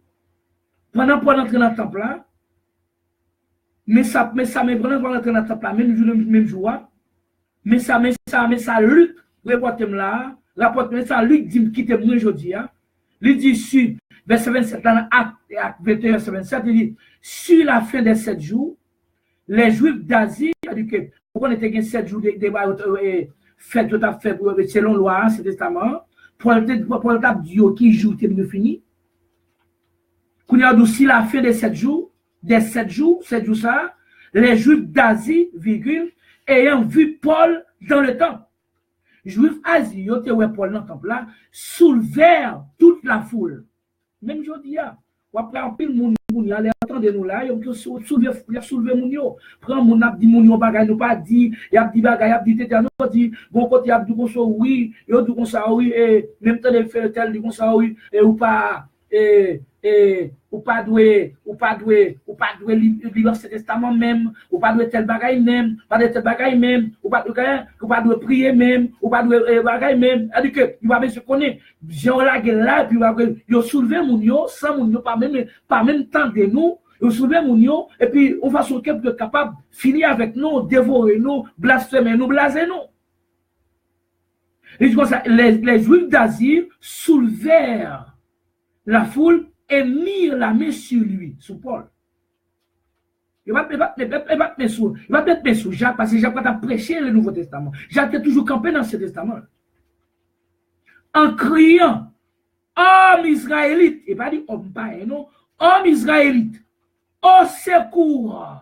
Pendant pour entrer dans le temple là, mais pendant pour entrer dans le temple là, même jour, mais ça, Luc, rapporte-moi là, rapporte-moi ça, Luc dit, quitte moi aujourd'hui, il dit sur, verset 27, dans Acte 21, verset 27, il dit, sur la fin des 7 jours, les Juifs d'Asie, on était 7 jours de fête tout à fait selon la loi, ce testament, pour le table du qui joue, c'est fini. Qu'on a aussi la fin des 7 jours, 7 jours ça, les Juifs d'Asie, virgule, ayant vu Paul dans le temple. Juifs Asie, ils ont vu Paul dans le temple là, soulevèrent toute la foule. Même aujourd'hui, après un pile moun allez attendre nous là, ils soulever moun yo. Prend moun ap di moun yo bagay nous pas dit, y a dit bagay, y a dit tete nous dit, bon côté y a dit comme ça oui, yo dit comme ça oui et même temps de faire tel dit comme ça oui et ou pas ou pas doué lire ce testament même, ou pas doué tel bagay même, pas de tel bagay même, ou pas doué prier même, ou pas doué bagay même. C'est-à-dire que il va se connaître, j'ai la gueule là puis il soulever moun yo sans moun yo pas même temps de nous, il soulever moun yo et puis on va se capable finir avec nous, dévorer nous, blasphémer nous, blaser nous. Et comme ça, les Juifs d'Asie soulevèrent la foule et mirent la main sur lui, sur Paul. Il va mettre sur Jacques, parce que Jacques a prêché le Nouveau Testament. Jacques est toujours campé dans ce testament. En criant, homme israélite, et pas dit homme païen, non, homme israélite, au secours,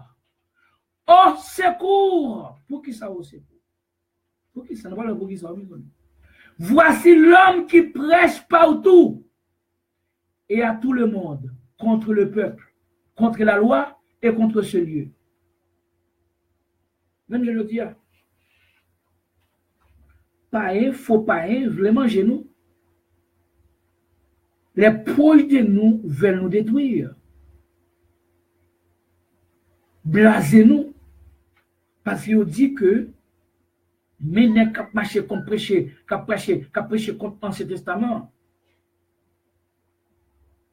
au secours. Pour qui ça au secours? Pour qui ça? Ne pas pour qui ça? Voici l'homme qui prêche partout et à tout le monde, contre le peuple, contre la loi et contre ce lieu. Même je le dis, païen, faux païen, veulent manger nous. Les proches de nous veulent nous détruire. Blaser nous. Parce qu'ils dit que mais n'est qu'à marcher comme prêcher, qu'à prêcher contre l'Ancien Testament.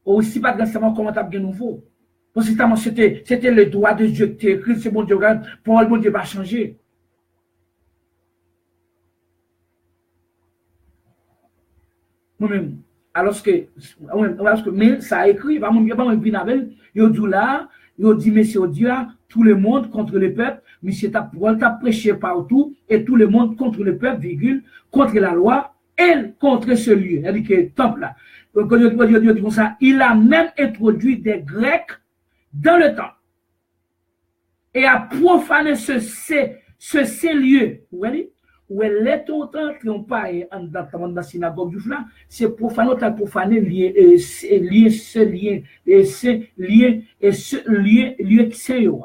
Aussi pas de testament commentable de nouveau. Parce que c'était le droit de Dieu qui écrit, c'est bon Dieu, pour le bon Dieu va changer. Moi-même, alors que mais ça a écrit, il va me venir avec, il dit là, il dit, monsieur Dieu, tout le monde contre le peuple, monsieur t'a prêché partout, et tout le monde contre le peuple, virgule, contre la loi, et contre ce lieu. C'est-à-dire que temple là. Donc, il a même introduit des Grecs dans le temple et a profané ce lieu. Vous voyez? où elle est autant qui n'ont pas dans la synagogue du flanc, c'est profaner, t'as profané lié, ce lien, et ce lien qui c'est yo.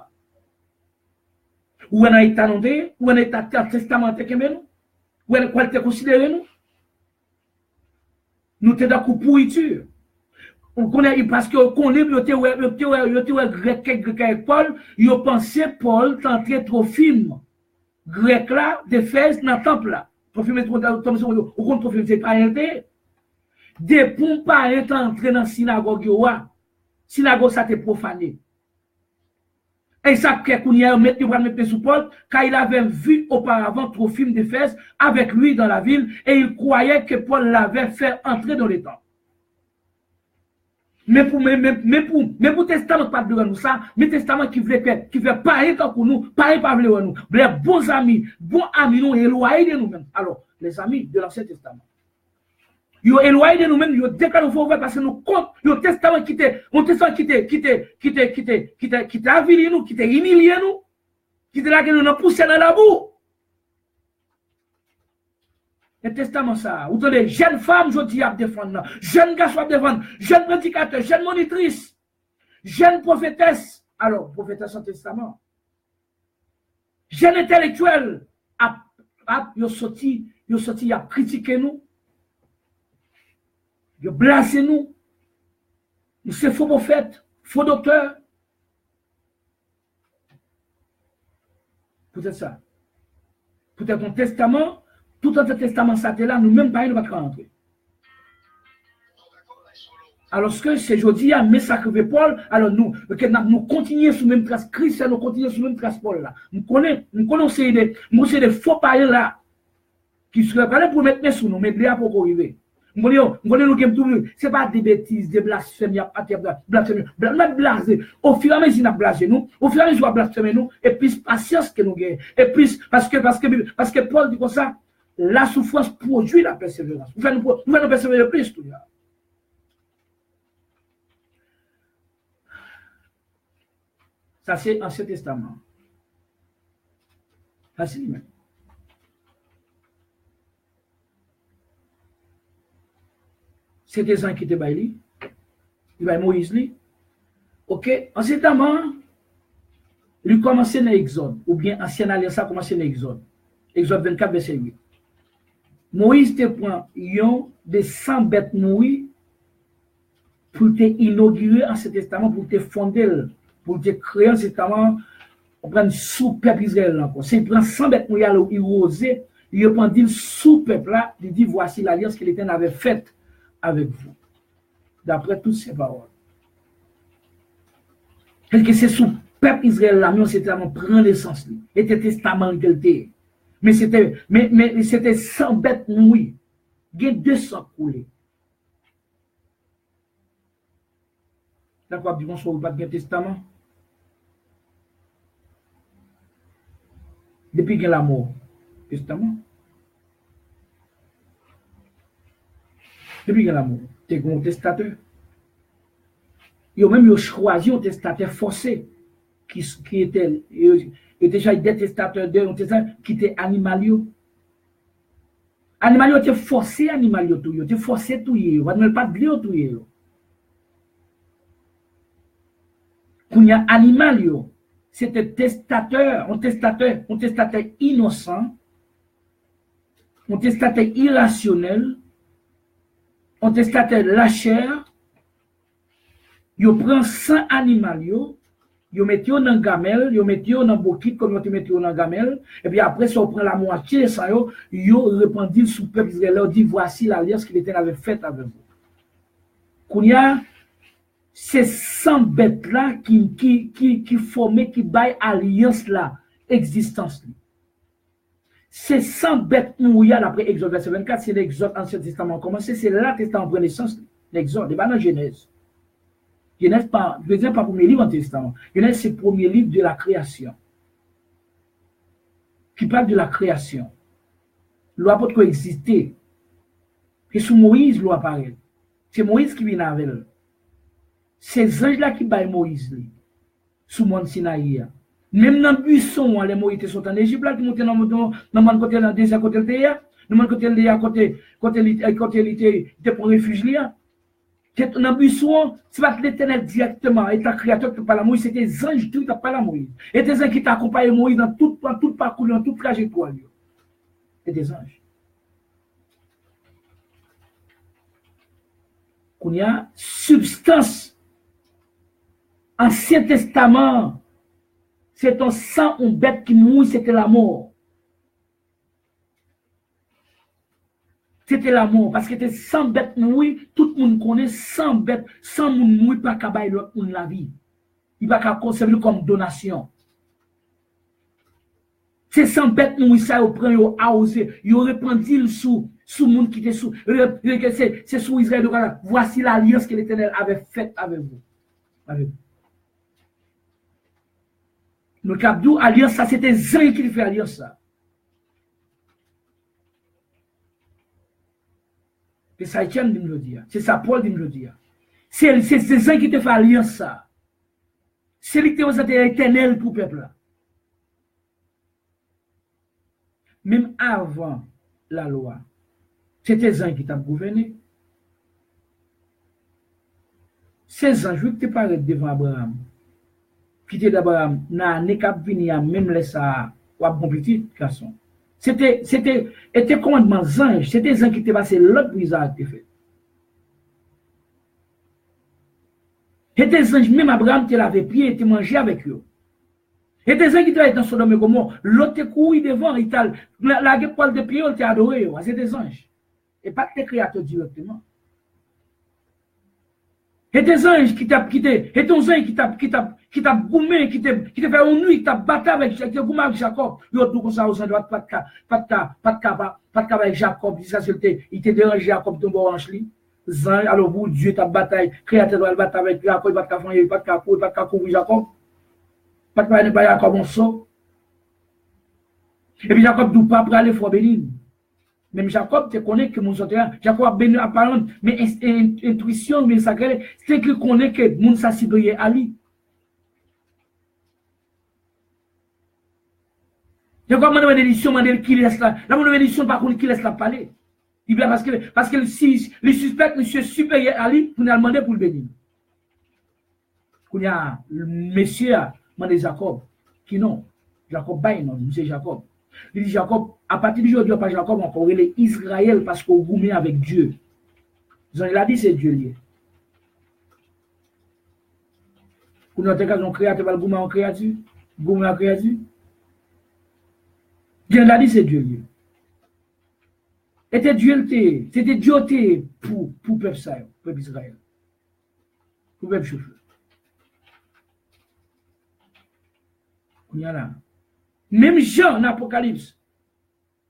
Ou on a été annoncé, ou on a été testamenté que nous, ou on a été considéré nous. Nous t'es d'accord pourriture. On connaît parce que qu'on libre yo te grec Paul, yo pensé Paul t'entrer trop film. Grec là, d'Éphèse dans le temple là. Trophime, au Trophime, c'est pas un des pour pas être entré dans la synagogue, synagogue ça t'est profané. Et ça, qu'on y a mettre sous Paul, car il avait vu auparavant Trophime d'Éphèse avec lui dans la ville, et il croyait que Paul l'avait fait entrer dans les temple. Mais pour testament pas de nous ça, mais testament qui veut pas être pour nous, pas pour nous. Les bons amis nous éloignés de nous-mêmes. Alors, les amis de l'Ancien Testament. Ils éloignés de nous-mêmes, ils déclarent faut parce que nous compte, le testament qui était avilé nous, qui était humilié nous, qui était là que nous poussé dans la boue. Le testament ça, vous avez jeunes femmes, je dis à défendre, jeunes garçons à défendre, jeunes prédicateurs, jeunes monitrices, jeunes prophétesses. Alors, prophétesse en testament. Jeunes intellectuels, ils ont sorti, ils ont critiqué nous, ils ont blasé nous. Nous sommes faux prophètes, faux docteurs. Peut-être ça. Peut-être ton testament. Tout dans le testament, ça là, nous-mêmes, pas, nous ne pouvons pas rentrer. Alors, ce que c'est aujourd'hui, à mes sacrifiés Paul, alors nous continuons sur le même trace Christ, nous continuons sur le même trace Paul là. Nous connaissons des faux païens là, qui seraient pas là pour mettre sous nous, mais là pour arriver. Nous connaissons tout, c'est pas des bêtises, des blasphèmes, blasphème. Blasé. Au fur et à mesure, nous blasé nous, au fur et à mesure, nous blasphémé nous, et puis patience que nous gagnons. Et puis, parce que Paul dit comme ça, la souffrance produit la persévérance. Nous allons persévérer plus. Tout ça, c'est Ancien Testament. Ça, c'est lui-même. C'est des gens qui étaient baillés. Il va Moïse. Ok? Ancien Testament, il commençait dans l'Exode. Ou bien Ancienne Alliance a commencé dans l'Exode. Exode 24, verset 8. Moïse te prend des 100 bêtes mouillées pour te inaugurer en ce testament, pour te fonder, pour te créer un testament, on prend sous peuple Israël. C'est il prend 100 bêtes mouillées, il osait, il prend sous peuple là, il dit voici l'alliance que l'Éternel avait faite avec vous. D'après toutes ces paroles. Parce que c'est sous peuple Israël là, mais c'était prend l'essence. Et le testament qu'elle était. Mais c'était 100 bêtes mouillées. Il y a 200 coulées. D'accord, bon, soit pas de testament. Depuis qu'il y a la mort, testament. Depuis qu'il y a la mort, tu es un testateur. Ils ont même choisi un testateur forcé qui était. Et déjà, des testateurs qui étaient animaliaux. Animaliaux, étaient forcés, animaliaux, tout. Ils étaient forcés, tout. Ils ne pas de blé, tout. Quand il y a animaliaux, c'était testateur, un testateur innocent, un testateur irrationnel, un testateur lâcheur. Ils prennent 100 animaliaux. Ils mettent dans un gamelle, ils mettent dans un bouquet comme ils mettent dans un gamelle, et puis après, si on prend la moitié de ça, ils répandent sous le peuple Israël, ils disent voici l'alliance qu'il avait faite avec vous. Quand il y a ces 100 bêtes-là qui formaient, qui baillent alliance là, existence. Ces 100 bêtes où il y a après Exode verset 24, c'est l'Exode Ancien Testament commencé, c'est là que Testament prend naissance, l'Exode, et pas dans Genèse. Genèse, je ne veux pas premier livre en Testament. Genèse, c'est le premier livre de la création. Qui parle de la création. Loi peut coexister. Et sous Moïse, loi apparaît. C'est Moïse qui vient avec elle. C'est les anges-là qui baillent Moïse. Sous Mont Sinaï. Même dans le buisson, les Moïse sont en Égypte, là, qui montent dans le côté dans le désert, côté le théâtre, dans côté il était pour réfugier. Dans le buisson, c'est pas l'Éternel directement, et le créateur qui parle à Moïse, c'était des anges qui parlent à Moïse. Et des anges qui t'accompagnent Moïse dans tout parcours, dans toute trajectoire. Et des anges. Qu'on y a substance. Ancien Testament, c'est un sang, une bête qui mouille, c'était la mort. C'était la mort, parce que c'était 100 bêtes mouillées, tout le monde connaît 100 bêtes, 100 moun mouillées, pas qu'à bailler l'autre moun la vie. Il va qu'à conserver comme donation. C'est 100 bêtes mouillées, ça, au prend, au arrosé, il aurait répandu sous moun qui était sous, c'est sous Israël, voici l'alliance que l'Éternel avait faite avec vous. Avec vous. Le Kabdou, alliance, ça, c'était Zan qui fait alliance, ça. C'est ça, Etienne dit me dire. C'est ça, Paul dit me dire. C'est Zan qui te fait alliance, ça. C'est lui qui te fait éternel pour le peuple. Même avant la loi, c'était Zan qui t'a gouverné. Ces anges qui te paraissent devant Abraham. Qui était d'Abraham, n'a pas venu à même laisser à bon petit garçon. C'était commandement ange, c'était des anges qui étaient passés l'autre brisade qui fait. Et des anges, même Abraham, te lavait pied et te mangeait avec eux. Et des anges qui étaient dans Sodome et Gomorrhe, l'autre te courait devant, il t'a la poil de pied, il t'a adoré. C'est des anges. Et pas tes créateurs directement. Et des anges qui t'a quitté, et ton ange qui t'a boumé, qui t'a fait une nuit, qui t'a battu avec Jacob. Il a dit comme ça aux anges, pas de avec Jacob, il t'a dérangé Jacob de orange li. Zan, alors vous, Dieu t'a bataille, créateur doit battre avec Jacob, pas de faire, pas de couvrir Jacob. Pas de faire Jacob en saut. Et puis Jacob ne pas pour aller fort béni. Même Jacob, tu connais que mon soutien, Jacob a béni à parler, mais intuition, mais sacré, c'est qu'il connaît que mon sacidoye Ali. Jacob m'a demandé l'édition, m'a dit qui laisse là. La mon édition, par contre, qui laisse la parler. Il bien parce que le suspect, monsieur supérieur Ali, vous a demandé pour le bénir. Il y a le monsieur, m'a demandé Jacob, qui non. Jacob Baye, non, monsieur Jacob. Il dit Jacob, à partir d'aujourd'hui, pas Jacob, encore il est Israël parce qu'on gourmet avec Dieu. Il a dit c'est Dieu lié. Pour notre cas, on créateur, on gourmet en créature, gourmet en créature. Dieu l'a dit c'est Dieu lié. C'était Dieu pour peuple ça, peuple Israël. Pour peuple chauffeur. Il y a là. Même Jean dans l'Apocalypse,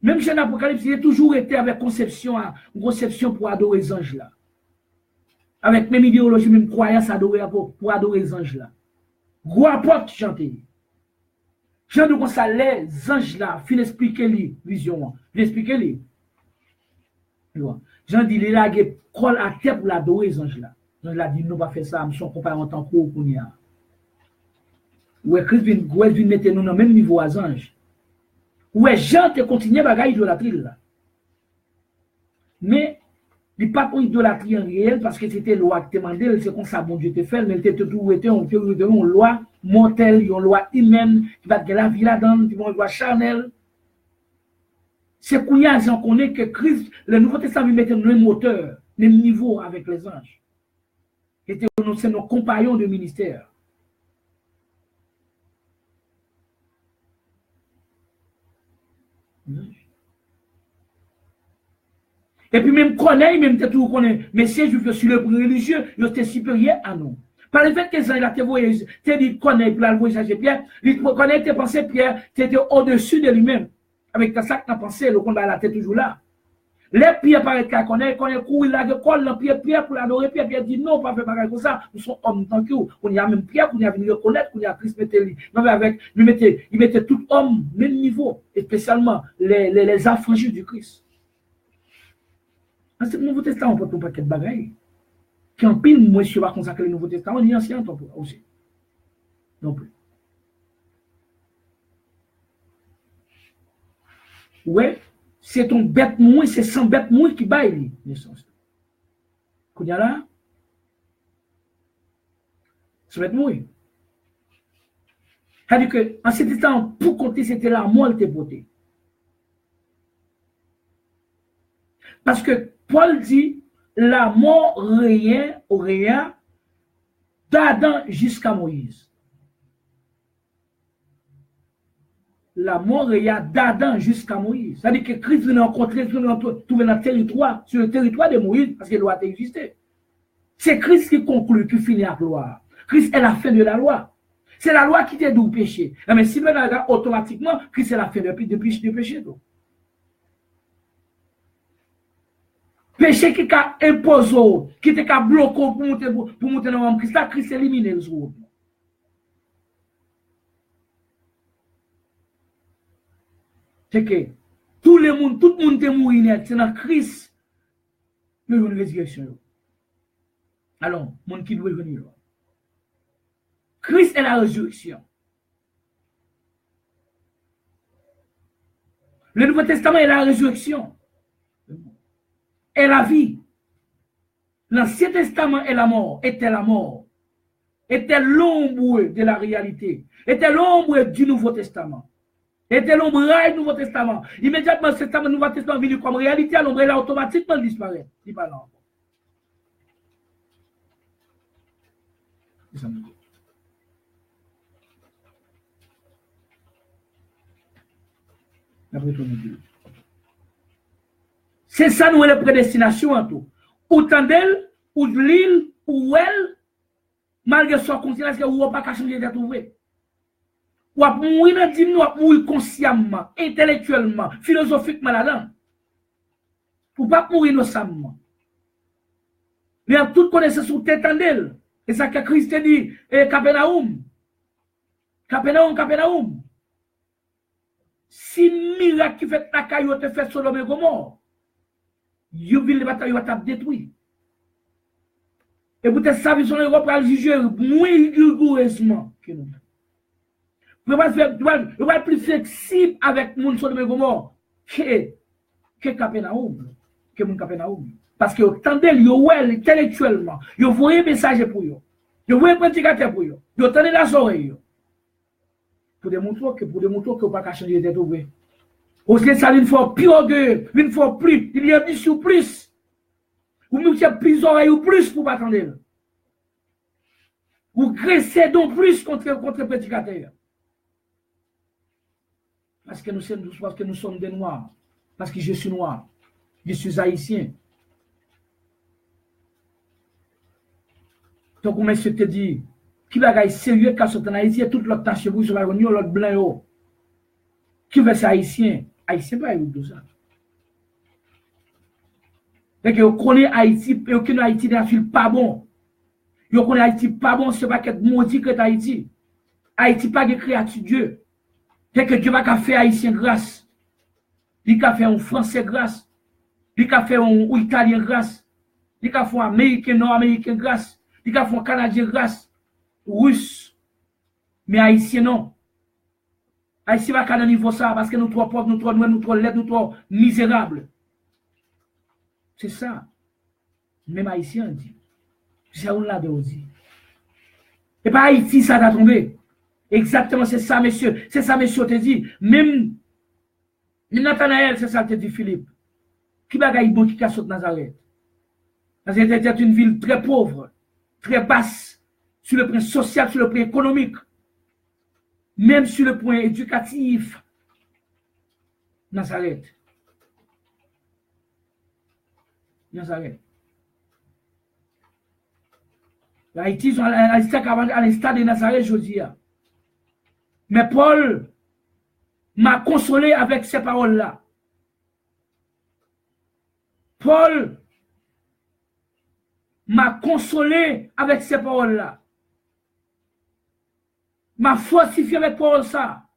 il a toujours été avec conception pour adorer les anges là. Avec même idéologie, même croyance pour adorer les anges là. Gros apôtre chanter. Jean nous ça les anges là, fin expliquer les vision, fin expliquer les. Jean dit il a colle à terre pour adorer les anges là. Jean l'a dit nous pas faire ça, nous sommes comparés en tant que pour nous. Ouais, Christ vient mettre nous dans le même niveau à anges. Ouais, Jean te continue à bagaille idolâtrie là. Mais, il n'y a pas une idolâtrie en réel parce que c'était loi qui te demandait, c'est comme ça, bon Dieu te fait, mais il était toujours une loi mortelle, une loi humaine, qui va te la vie là-dedans, une loi charnelle. C'est qu'on y a, j'en connais que Christ, le Nouveau Testament, il mettait le même auteur, le même niveau avec les anges. C'est nos compagnons de ministère. Et puis même connaît, même tout connaît, mais si je fais sur le religieux, il était supérieur à nous. Par le fait que ça, il a te dit connaît pour la voyager Pierre, il connaît tes pensées Pierre, tu étais au-dessus de lui-même. Avec ta sac, ta pensée, le combat la tête toujours là. Les Pierre paraît qu'à connaître, il a de colle, Pierre pour l'adorer, Pierre dit non, pas faire pareil comme ça, nous sommes hommes tant que vous. On y a même Pierre, on y a venu reconnaître, on y a Christ mettait non mais avec, il mettait tout homme, même niveau, et spécialement les affranchis du Christ. Dans le Nouveau Testament, on peut pas paquet de bagailles. Qui en pile, moi, je vais consacrer le Nouveau Testament, ni ancien aussi. Non plus. Ouais, c'est ton bête moins, c'est 100 bêtes moins qui baille naissance. Qu'on y a là, ça va être moins. C'est-à-dire que, en cet temps, pour compter, c'était la mort, elle était beauté. Parce que Paul dit, la mort rien d'Adam jusqu'à Moïse. La mort rien d'Adam jusqu'à Moïse. C'est-à-dire que Christ vient rencontrer, trouver dans le territoire, sur le territoire de Moïse, parce que la loi a existé. C'est Christ qui conclut, qui finit la loi. Christ est la fin de la loi. C'est la loi qui t'aide au péché. Mais si vous regardez automatiquement, Christ est la fin de péché. Péché qui a imposé, qui t'a bloqué pour monter dans le Christ, là, Christ élimine le jour. C'est que tout le monde est mort net, c'est dans Christ qu'il y a une résurrection. Alors, mon qui doit venir. Christ est la résurrection. Le Nouveau Testament est la résurrection. Et la vie. L'Ancien Testament est la mort, était la mort. Était l'ombre de la réalité. Était l'ombre du Nouveau Testament. Était l'ombre du Nouveau Testament. Immédiatement, le Nouveau Testament venu comme réalité, l'ombre là automatiquement disparaît. Il pas là. C'est ça, nous, la prédestination en tout. Autant d'elle, ou de l'île, ou elle, malgré son conscience, ou on pas qu'à changer de trouver. Ou à mourir dans le ou à mourir consciemment, intellectuellement, philosophiquement là-dedans. Pour pas mourir innocemment. Mais en toute connaissance ou tête en d'elle. Et ça que Christ dit, Capernaum. Capernaum. Si miracle qui fait la caillou te fait Sodome et Gomorrhe, you ville de bataille va t'être détruit. Et vous êtes savez son Europe à juger moins rigoureusement que nous. Vous êtes plus flexible avec mon Sodome et Gomorrhe que Capernaum. Que mon Capernaum. Parce que autant d'elle, yo intellectuellement, yo voyez message pour yo. Yo voyez prédicateur pour yo. Yo tenez la oreilles. Pour démontrer que pas qu'à changer de trouver. Parce que ça une fois plus orgueilleux, une fois plus, il y a plus ou plus. Ou nous avons plus oreilles ou plus pour pas attendre. Ou graisser donc plus contre le prédicateur. Parce que nous sommes des noirs. Parce que je suis noir. Je suis haïtien. Donc, comme je te dis, qui va sérieux quand c'est en Haïti, tout l'autre temps chez vous, sur la réunion, l'autre blanc, qui veut ser haïtien? Haïtien, pas tout ça. Donc, vous connaissez Haïti, et vous connaissez Haïti n'est pas bon. Vous connaissez Haïti pas bon, c'est pas qu'être maudit que Haïti. Haïti pas de créature Dieu. C'est que Dieu va faire Haïtien grâce. Il va faire un Français grâce. Il va faire un Italien grâce. Il va faire un Américain, Nord-Américain grâce. Il va faire un Canadien grâce. Russe. Mais Haïtien non. Haïtien va pas dans niveau ça parce que nous trop pauvres, nous trop noirs, nous trop laids, nous trop misérables. C'est ça. Même Haïtien dit. C'est où là de dit. Et pas Haïti, ça va tomber. Exactement, c'est ça, monsieur. C'est ça, monsieur, te dit. Même Nathanaël, c'est ça, te dit Philippe. Qui bagaille bon qui casse Nazareth? Nazareth était une ville très pauvre, très basse, sur le plan social, sur le plan économique, même sur le point éducatif. Nazareth. Haïti, ils sont à l'instar de Nazareth, je dis. Mais Paul m'a consolé avec ces paroles-là. Paul m'a consolé avec ces paroles-là. M'a fortifié avec paroles ça.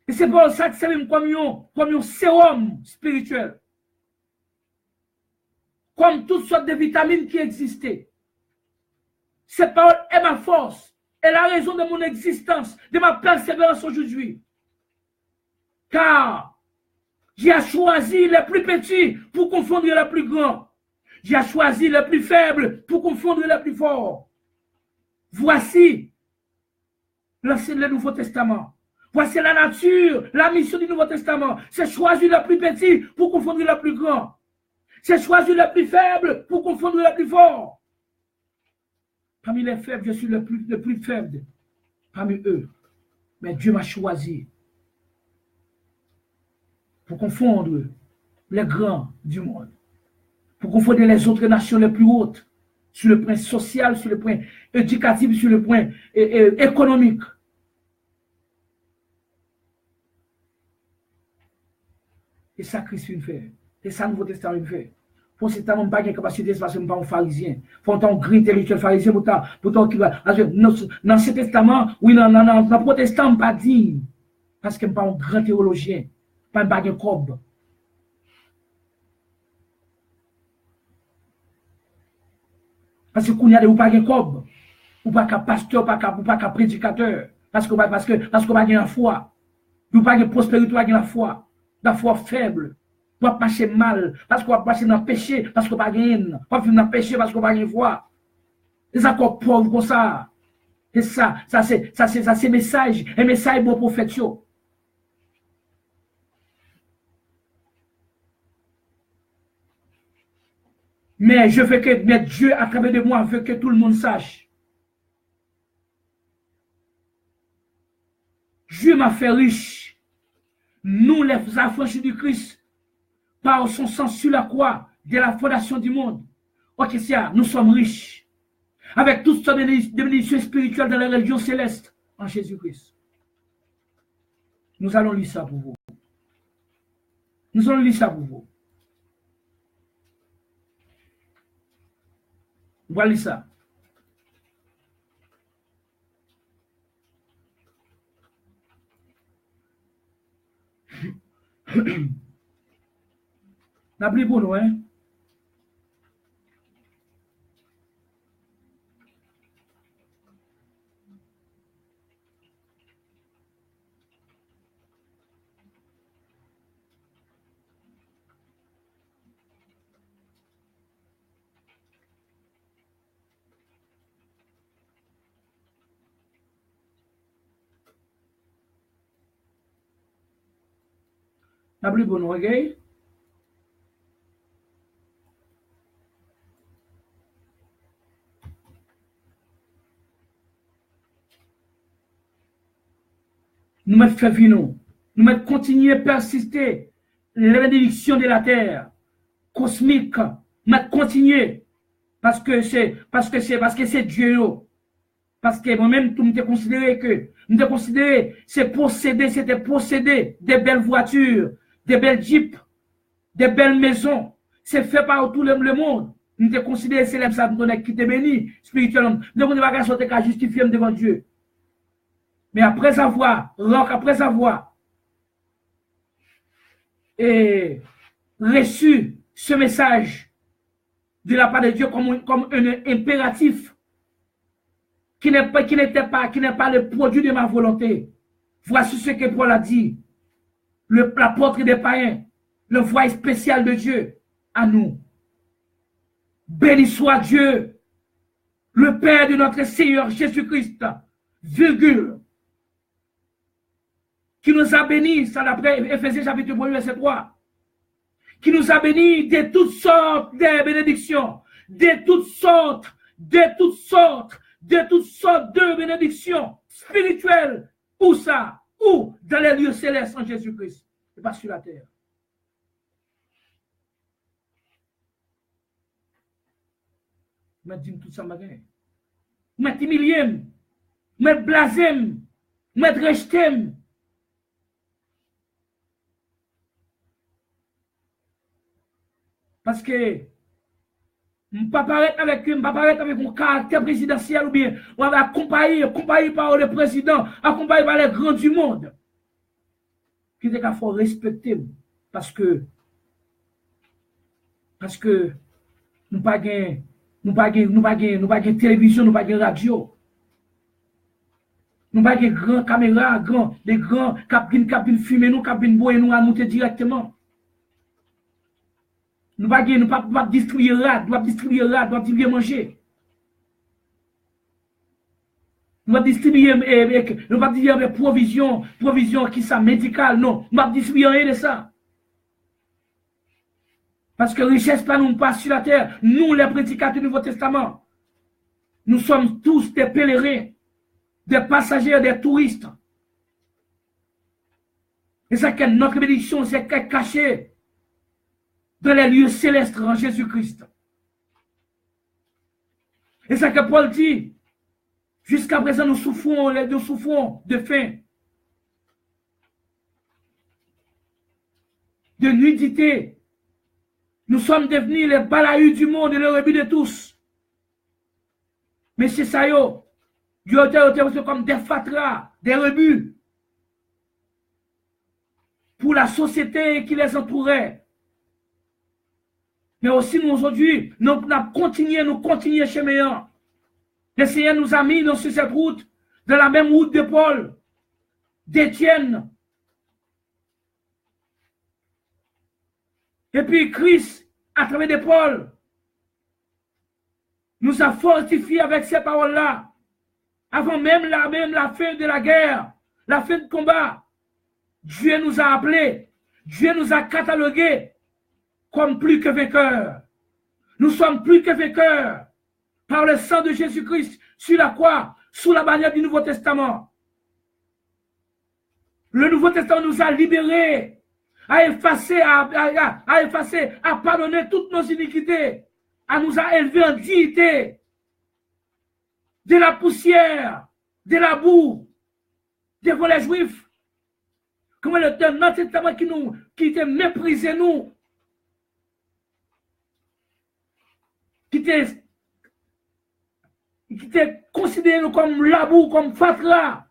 Et c'est pour ça que c'est même comme un sérum spirituel. Comme toutes sortes de vitamines qui existaient. Cette parole est ma force. Et la raison de mon existence, de ma persévérance aujourd'hui. Car J'ai choisi les plus petits pour confondre les plus grands. J'ai choisi les plus faibles pour confondre les plus forts. Voici le Nouveau Testament. Voici la nature, la mission du Nouveau Testament. C'est choisir le plus petit pour confondre le plus grand. C'est choisir le plus faible pour confondre le plus fort. Parmi les faibles, je suis le plus faible parmi eux. Mais Dieu m'a choisi pour confondre les grands du monde. Pour confondre les autres nations les plus hautes. Sur le point social, sur le point éducatif, sur le point économique. Et ça, Christ fait. Et ça, le Nouveau Testament fait. Pour ce temps, on n'a pas de capacité, parce que je ne suis pas un pharisien. Pour un grand intellectuel pharisien, pourtant, qui va. Dans ce testament, oui, dans le protestant, on ne pas dire. Parce que je ne suis pas un grand théologien. Pas un baguette cob. Parce que, quand il y a des baguettes cob, ou pas qu'un pasteur, ou pas qu'un prédicateur. Parce qu'on n'a pas de foi. Ou pas de prospérité, ou pas de la foi. La foi faible. On va marcher mal, parce qu'on va marcher dans le péché, parce qu'on va pas gagner. On va vivre dans le péché, parce qu'on va gagner foi. Les accords pauvres comme ça. Et ça c'est message, un message bon prophète. Mais Dieu, à travers de moi, veut que tout le monde sache. Dieu m'a fait riche. Nous, les affranchis du Christ, par son sang sur la croix, de la fondation du monde. Ok, nous sommes riches. Avec toutes sortes de bénédictions spirituelles dans la religion céleste, en Jésus-Christ. Nous allons lire ça pour vous. Nous allons lire ça pour vous. Voilà ça. La Bible pour nous, hein? La Bible pour nous, regarde. Nous mettons faire vino. Nous mettons continuer à persister les bénédictions de la terre cosmique. Nous mettons continuer parce que c'est Dieu. Parce que moi-même, tout me considéré c'était posséder des belles voitures, des belles jeeps, des belles maisons. C'est fait par tout le monde. Nous te considéré célèbre ça pour qui te béni spirituellement. Nous ne pouvons pas justifier devant Dieu. Mais après avoir reçu ce message de la part de Dieu comme un impératif qui n'est pas le produit de ma volonté. Voici ce que Paul a dit. L'apôtre des païens, le voie spécial de Dieu à nous. Béni soit Dieu, le Père de notre Seigneur Jésus-Christ, virgule, qui nous a bénis, ça d'après Éphésiens chapitre 1, verset 3, qui nous a bénis de toutes sortes de bénédictions, de toutes sortes de bénédictions spirituelles. Où ça? Où? Dans les lieux célestes en Jésus-Christ, et pas sur la terre. Mais dis tout ça, magasin. Mais humilié, mais blasé, mais rejeté. Parce que je ne pas paraître avec un caractère présidentiel ou bien on va accompagner par le président, accompagné par les grands du monde. Qui est qu'il faut respecter parce que nous pas de télévision, nous pas de radio. Nous pas de grandes caméras, des grands cabines fumées, nous cabines boire nous à monter directement. Nous ne pouvons pas distribuer là, nous pouvons distribuer manger. Nous pouvons distribuer provision qui sont médicales, non. Nous pouvons distribuer rien de ça. Parce que richesse pas nous pas sur la terre. Nous, les prédicateurs du Nouveau Testament, nous sommes tous des pèlerins, des passagers, des touristes. Et c'est que notre bénédiction, c'est cachée dans les lieux célestes en Jésus-Christ. Et c'est que Paul dit, jusqu'à présent, nous souffrons de faim, de nudité. Nous sommes devenus les balayus du monde et les rebus de tous. Mais c'est ça, Dieu était comme des fatras, des rebus, pour la société qui les entourait. Mais aussi, nous, aujourd'hui, nous continuons chemin. Le Seigneur nous a mis sur cette route, dans la même route de Paul, d'Étienne. Et puis Christ, à travers de Paul, nous a fortifiés avec ces paroles-là. Avant même la fin de la guerre, la fin du combat, Dieu nous a appelés, Dieu nous a catalogués comme plus que vainqueurs. Nous sommes plus que vainqueurs par le sang de Jésus-Christ sur la croix, sous la bannière du Nouveau Testament. Le Nouveau Testament nous a libérés, à effacer, à pardonner toutes nos iniquités, à nous a élevés en dignité de la poussière, de la boue, devant les Juifs. Comment notre Testament qui était méprisé nous, qui était considéré comme labou, comme fatra.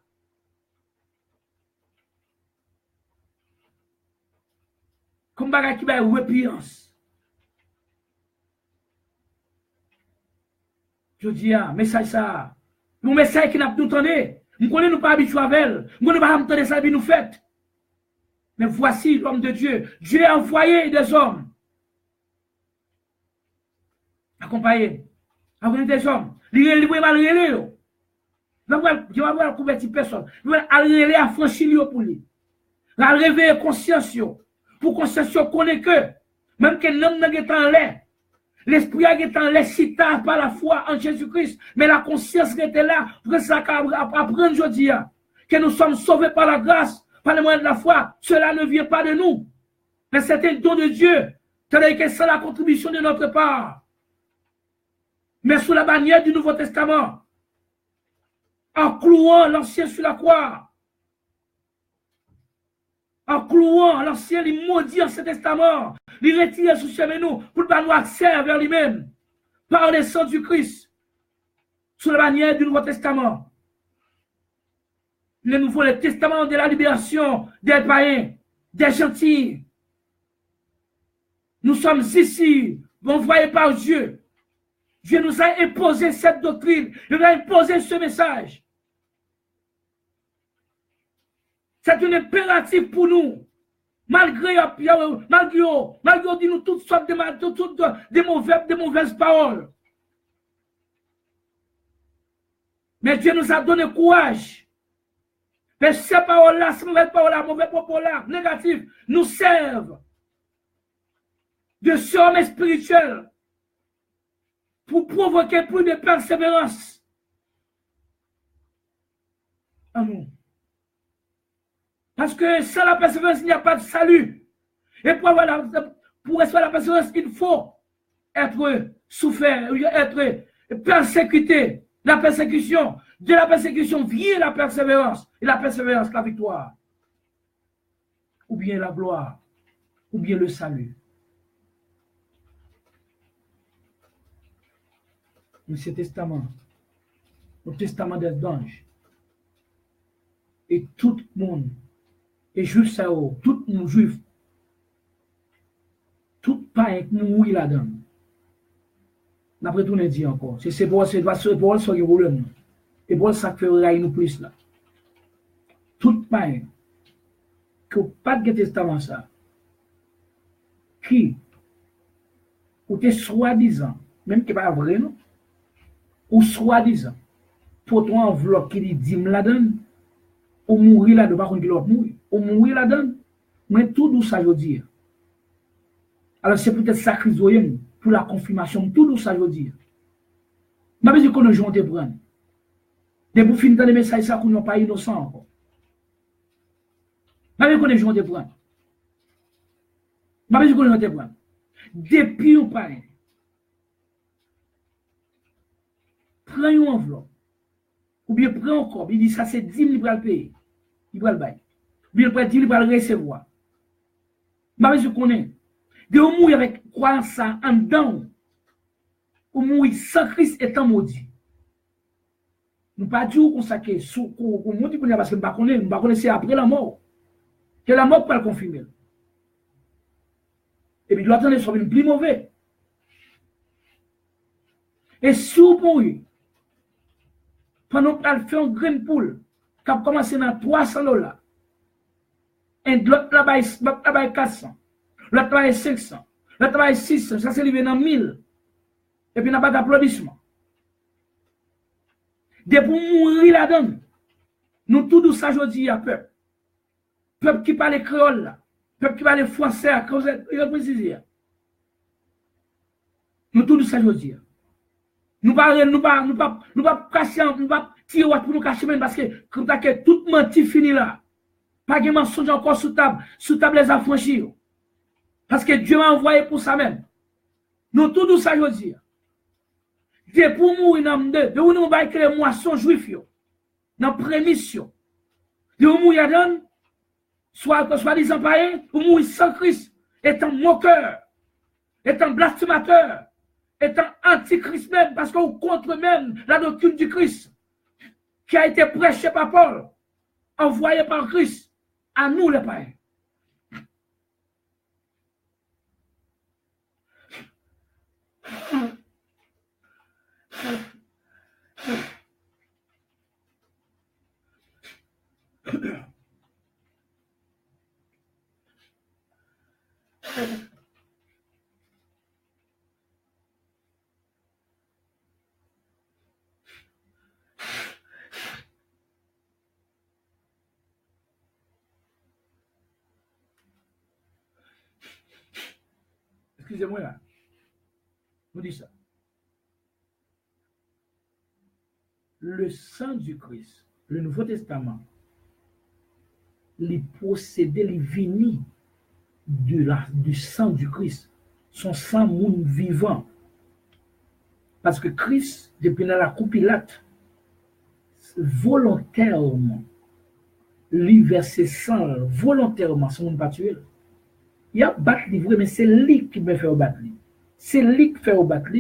Comme bagage qui va répiance. Je dis, message ça. Nous message qui n'a pas nous entendu. Nous ne connaissons pas habitués avec elle. Nous ne pas entendre ça nous fait. Mais voici l'homme de Dieu. Dieu a envoyé des hommes. Accompagné. Avec des hommes. Il est mal relé. Je vais voir convertir personne. Je vais aller affranchir pour lui. La réveiller conscience. Pour conscience connaît que, même que l'homme n'est pas en l'air. L'esprit est en l'air si tard par la foi en Jésus-Christ. Mais la conscience était là. Pour ça apprendre aujourd'hui. Que nous sommes sauvés par la grâce. Par le moyen de la foi. Cela ne vient pas de nous. Mais c'est un don de Dieu. C'est-à-dire que c'est la contribution de notre part. Mais sous la bannière du Nouveau Testament, en clouant l'ancien sur la croix, en clouant l'ancien, il maudit Ancien Testament, il retire sous chemin nous, pour ne pas nous accès vers lui-même, par le sang du Christ, sous la bannière du Nouveau Testament. Le Testament de la libération des païens, des gentils. Nous sommes ici, envoyés par Dieu. Dieu nous a imposé cette doctrine. Il nous a imposé ce message. C'est un impératif pour nous. Malgré dit-nous toutes sortes de mauvaises paroles. Mais Dieu nous a donné courage. Mais ces paroles-là, ces mauvaises paroles-là, mauvais propos-là, négatifs, nous servent de sommet spirituel pour provoquer plus de persévérance en nous. Parce que sans la persévérance, il n'y a pas de salut. Et pour recevoir la persévérance, il faut être souffert, être persécuté. La persécution, de la persécution vient la persévérance. Et la persévérance, la victoire. Ou bien la gloire. Ou bien le salut. Ce testament, le testament des anges, et tout le monde, et juif ça, tout le monde juif, tout païen qui nous mouille là-dedans. D'après tout, on dit encore, c'est pour ça que le problème, et pour ça que nous plus là. Tout païen, qui n'a pas de testament ça, qui ou t'es soi-disant, même qui n'est pas vrai, non? Ou soi-disant, pour ton enveloppe qui dit 10 la donne, ou mourir là-dedans, par contre, qui l'autre mourir, ou mourir là-dedans, mais tout d'où ça veut dire. Alors, c'est peut-être sacrifié pour la confirmation, tout d'où ça veut dire. Je ne sais pas si nous te prendre. Dès pour finir les messages, ça, qu'on n'est pas innocent encore. Je ne sais pas si te prendre. Je ne sais pas si te prendre. Depuis ou pas, prends une enveloppe, ou bien prends encore, il dit ça c'est 10 000 pour le payer, il va le bailler. Ou bien prend 10 000 pour le recevoir. Je ne sais pas si de mourir avec croyance ça en dedans, ou mourir sans Christ étant maudit. Nous ne pas dire qu'on s'acquiert, qu'on maudit parce que nous ne connaissons pas, c'est après la mort. Que la mort peut le confirmer. Et puis, il doit attendre soit plus mauvais. Et si vous pouvez, pendant qu'elle fait un grain poule, qui a commencé dans 300 $, et l'autre là-bas est 400, l'autre là-bas est 500, l'autre là-bas est 600, ça s'est levé dans 1000. Et puis, il n'y a pas d'applaudissement. Dès pour mourir là-dedans, nous tous ça aujourd'hui à peuple. Peuple qui parle créole là, peuple qui parle français à cause de préciser. Nous tous ça aujourd'hui. Nous pas cacher, nous pas tirer pour nous cacher même parce que comme ça que tout menti fini là. Pas de mensonge encore sous table les affranchis. Parce que Dieu m'a envoyé pour ça même. Nous tous ça aujourd'hui. Dieu pour mourir dans de nous va créer moisson juif yo. Dans prémission. De mourir dans soit disant païen, ou mourir sans Christ, étant moqueur, étant blasphémateur, étant antichrist même, parce qu'on contre même la doctrine du Christ, qui a été prêchée par Paul, envoyée par Christ, à nous les païens. Excusez-moi là. Je vous dis ça. Le sang du Christ, le Nouveau Testament, les procédés, les vignes du sang du Christ, son sang moun vivant. Parce que Christ, depuis la compilate, volontairement, lui verser sang, volontairement, son monde pas tué. Il y a battu livré, mais c'est lui qui me fait battre. C'est lui qui fait battre.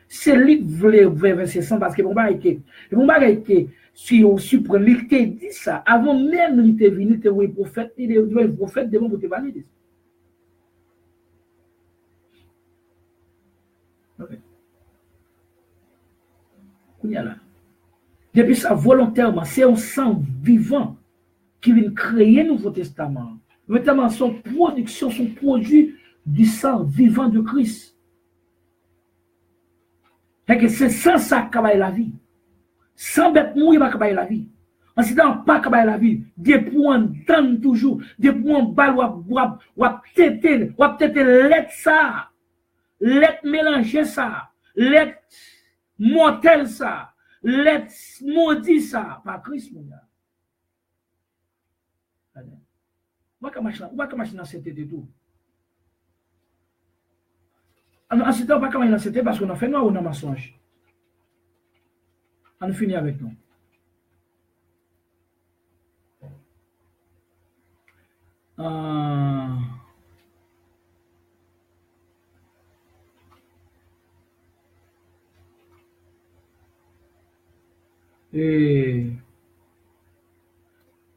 C'est lui qui voulait verser sang parce que mon bagage que si on supprime, il t'a dit ça avant même il était venu, il était prophète, il est prophète devant pour te valider. Ok. Depuis ça, volontairement, c'est un sang vivant qui vient créer le Nouveau Testament. Notamment son production, son produit du sang vivant de Christ. C'est sans ça qu'il y a la vie. Sans bête mourir, il y a la vie. En ce temps, pas qu'il y a la vie. Des points d'âme toujours. Des points balles, ou peut-être l'être ça. L'être mélanger ça. L'être mortel ça. L'être maudit ça. Pas Christ, mon gars. On va marcher dans cette tête tout. En ce temps, on va marcher dans cette tête parce qu'on a fait noir ou dans mensonge. On finit avec nous.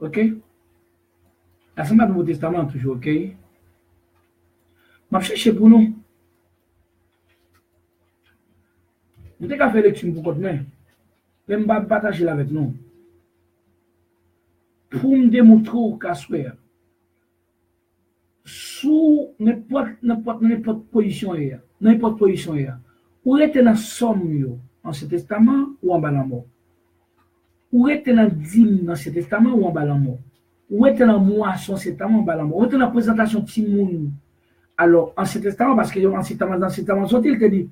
Ok? La semaine du Nouveau Testament, toujours, ok? Je vais chercher pour nous. Vous avez fait lecture pour votre main. Je vais partager avec nous. Pour me démontrer au cas sous n'importe position, n'importe position, ou était dans somme, Ancien Testament ou en bas la mort. Ou était dans dîme dans Ancien Testament ou en bas la mort. Ou était dans moisson Ancien Testament ou en bas la mort. Ou était dans présentation de Timoun. Alors, Ancien Testament, parce que dans Ancien Testament, il te dit,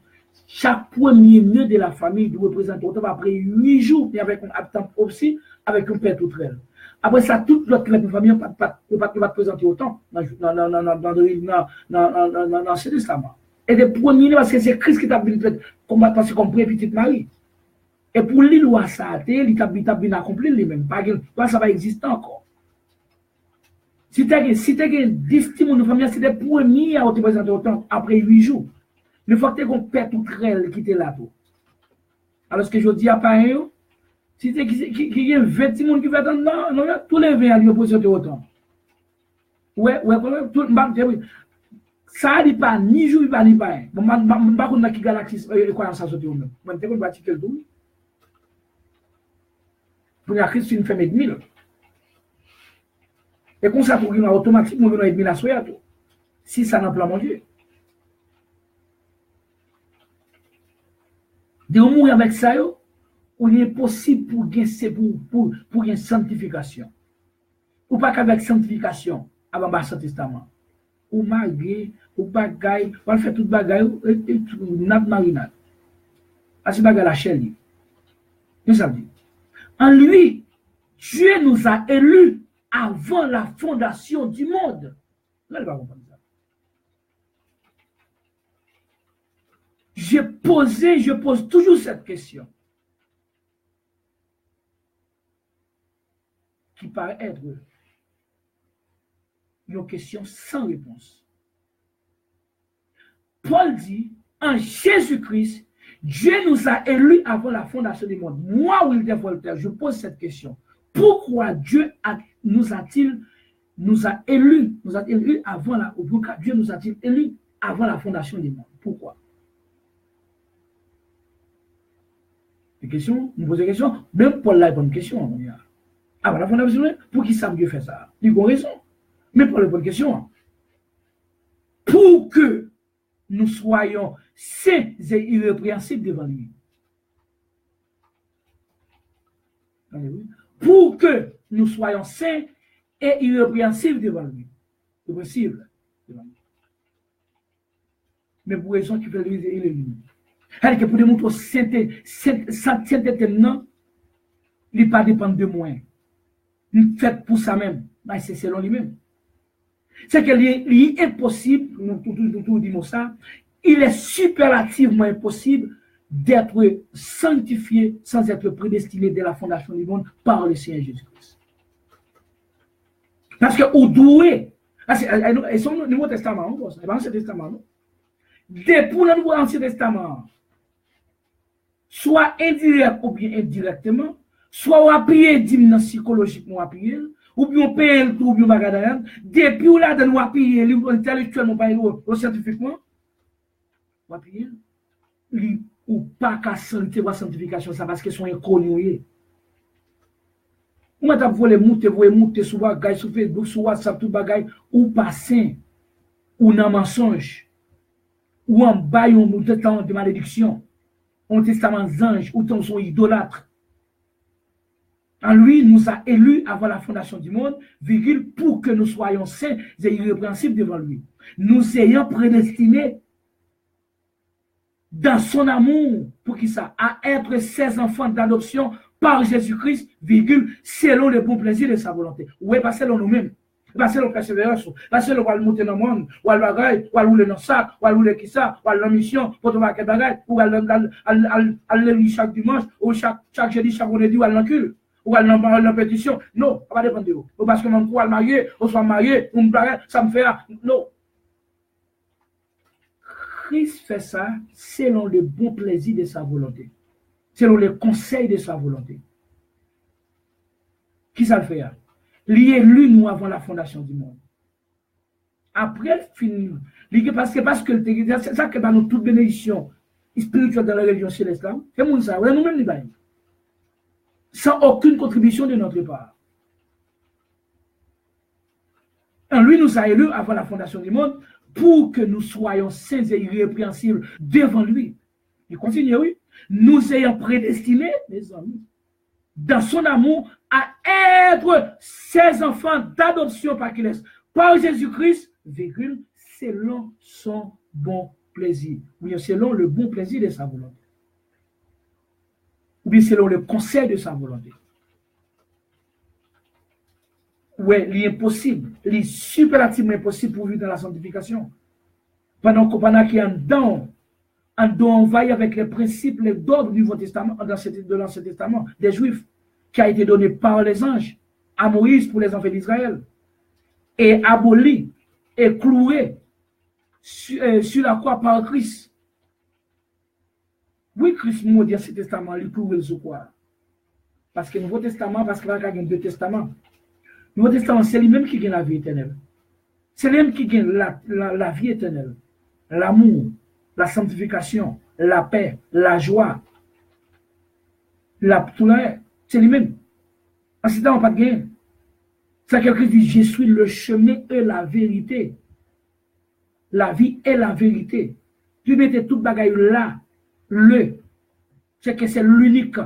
chaque premier nœud de la famille doit représenter autant après 8 jours, et avec un habitant aussi, avec un père toutrel. Après ça, toute l'autre famille ne va pas présenter autant dans l'Ancien Testament. Et des premiers, parce que c'est Christ qui t'a passé comme petite Marie. Et pour lui, loi ça, il t'a bien accompli lui-même. Pas ça va exister encore. Si tu as 10 témoins de famille, c'est des premiers à te présenter autant après 8 jours. Le fait que tu perd tout réel qui était là. Alors, ce que je dis à pareil, si tu as 20 personnes qui vont non, tous les 20 à lui présenter autant. Ouais, tout le monde. Ça n'est pas ni jour, ni pas. Bon, je ne sais pas qui galaxie quoi ça sorti au même. Je ne sais pas si tu tout. Pour la Christ, c'est une femme et demie. Et comme ça, pour qu'il y ait automatiquement une demi la soya. Si ça n'a pas mangé. De mourir avec ça, il est possible pour une sanctification. Ou pas qu'avec sanctification, avant l'Ancien Testament. Ou marié, ou bagaille, ou faire tout bagaille, et nat marinade. Asi bagaille la chair. Nous ça dit. En lui, Dieu nous a élus avant la fondation du monde. Là, il va comprendre ça. Je pose toujours cette question. Qui paraît être une question sans réponse. Paul dit, en Jésus-Christ, Dieu nous a élus avant la fondation du monde. Moi, Wilder Voltaire, je pose cette question. Pourquoi Dieu nous a élus avant pourquoi Dieu nous a-t-il élus avant la fondation du monde? Pourquoi? Des questions, nous posons des questions, même Paul a une bonne question. Avant la fondation du monde, pour qui ça Dieu fait ça? Il a raison. Mais pour la bonne question, pour que nous soyons saints et irrépréhensibles devant lui. Pour que nous soyons saints et irrépréhensibles devant lui. Irrépréhensibles devant lui. Mais pour raison qui fait lui, il est lui. C'est que pour démontrer sainteté, non, il ne pas dépendre de moi. Il fait pour ça même. Mais c'est selon lui-même. C'est qu'il est impossible, nous disons ça, il est superlativement impossible d'être sanctifié sans être prédestiné dès la fondation du monde par le Seigneur Jésus-Christ. Parce que au doué, et son Nouveau Testament, c'est l'Ancien Testament, non? Depuis le Nouveau Ancien Testament, soit indirect ou bien indirectement, soit on appuie d'hymne psychologiquement appuyé, ou bien on paye le tout, ou bien on va depuis où là, on appuie intellectuellement, ou scientifiquement, on appuie, ou pas qu'à sanctification, ça parce qu'ils sont inconnus. Ou maintenant, vous voulez monter sur bagage, sur Facebook, sur WhatsApp, tout bagage, ou passer, ou dans mensonge, ou en bas, ou de malédiction, ou testament d'ange, ou ton son idolâtre. En lui, nous a élus avant la fondation du monde, virgule, pour que nous soyons saints et irrépréhensibles devant lui. Nous ayons prédestinés dans son amour, pour qui ça, à être ses enfants d'adoption par Jésus-Christ, virgule, selon le bon plaisir de sa volonté. Oui, pas selon nous-mêmes. Pas selon persévérance, pas selon le monter dans le monde, ou le bagaille, ou rouler dans le sac, ou rouler qui ça, ou la mission, pour trouver quel bagaille, ou aller chaque dimanche, ou chaque jeudi, chaque vendredi, ou à l'encul. Ou à la pétition. Non, ça va dépendre de vous. Ou parce que mon courant marié, ou soit marié, ou me paraît, ça me fait. Non. Christ fait ça selon le bon plaisir de sa volonté. Selon les conseils de sa volonté. Qui ça le fait? Il est élu nous avant la fondation du monde. Après, fini. Parce que c'est ça que dans nous toute bénédiction spirituelle dans la religion céleste, c'est mon ça. Nous-mêmes, les bains. Sans aucune contribution de notre part. En lui nous a élus avant la fondation du monde pour que nous soyons saints et irrépréhensibles devant lui. Il continue, oui. Nous ayant prédestinés, mes amis, dans son amour, à être ses enfants d'adoption par Jésus-Christ, selon son bon plaisir. Oui, selon le bon plaisir de sa volonté. Ou bien selon le conseil de sa volonté. Oui, l'impossible, superlativement impossible pour vivre dans la sanctification. Pendant qu'il y a un don, envahi avec les principes, les dogmes du Nouveau Testament, de l'Ancien Testament, des Juifs, qui a été donné par les anges à Moïse pour les enfants d'Israël, et aboli et cloué sur la croix par Christ. Oui, Christ m'a dit dans ce testament, il cloué sur quoi? Parce que le Nouveau Testament, parce qu'il y a deux testaments. Le Nouveau Testament, c'est lui-même qui gagne la vie éternelle. C'est lui-même qui gagne la vie éternelle. L'amour, la sanctification, la paix, la joie, c'est lui-même. En ce temps, on n'a pas de gain. C'est quelqu'un qui dit, je suis le chemin et la vérité. La vie est la vérité. Tu mettais toute bagaille là, c'est que c'est l'unique.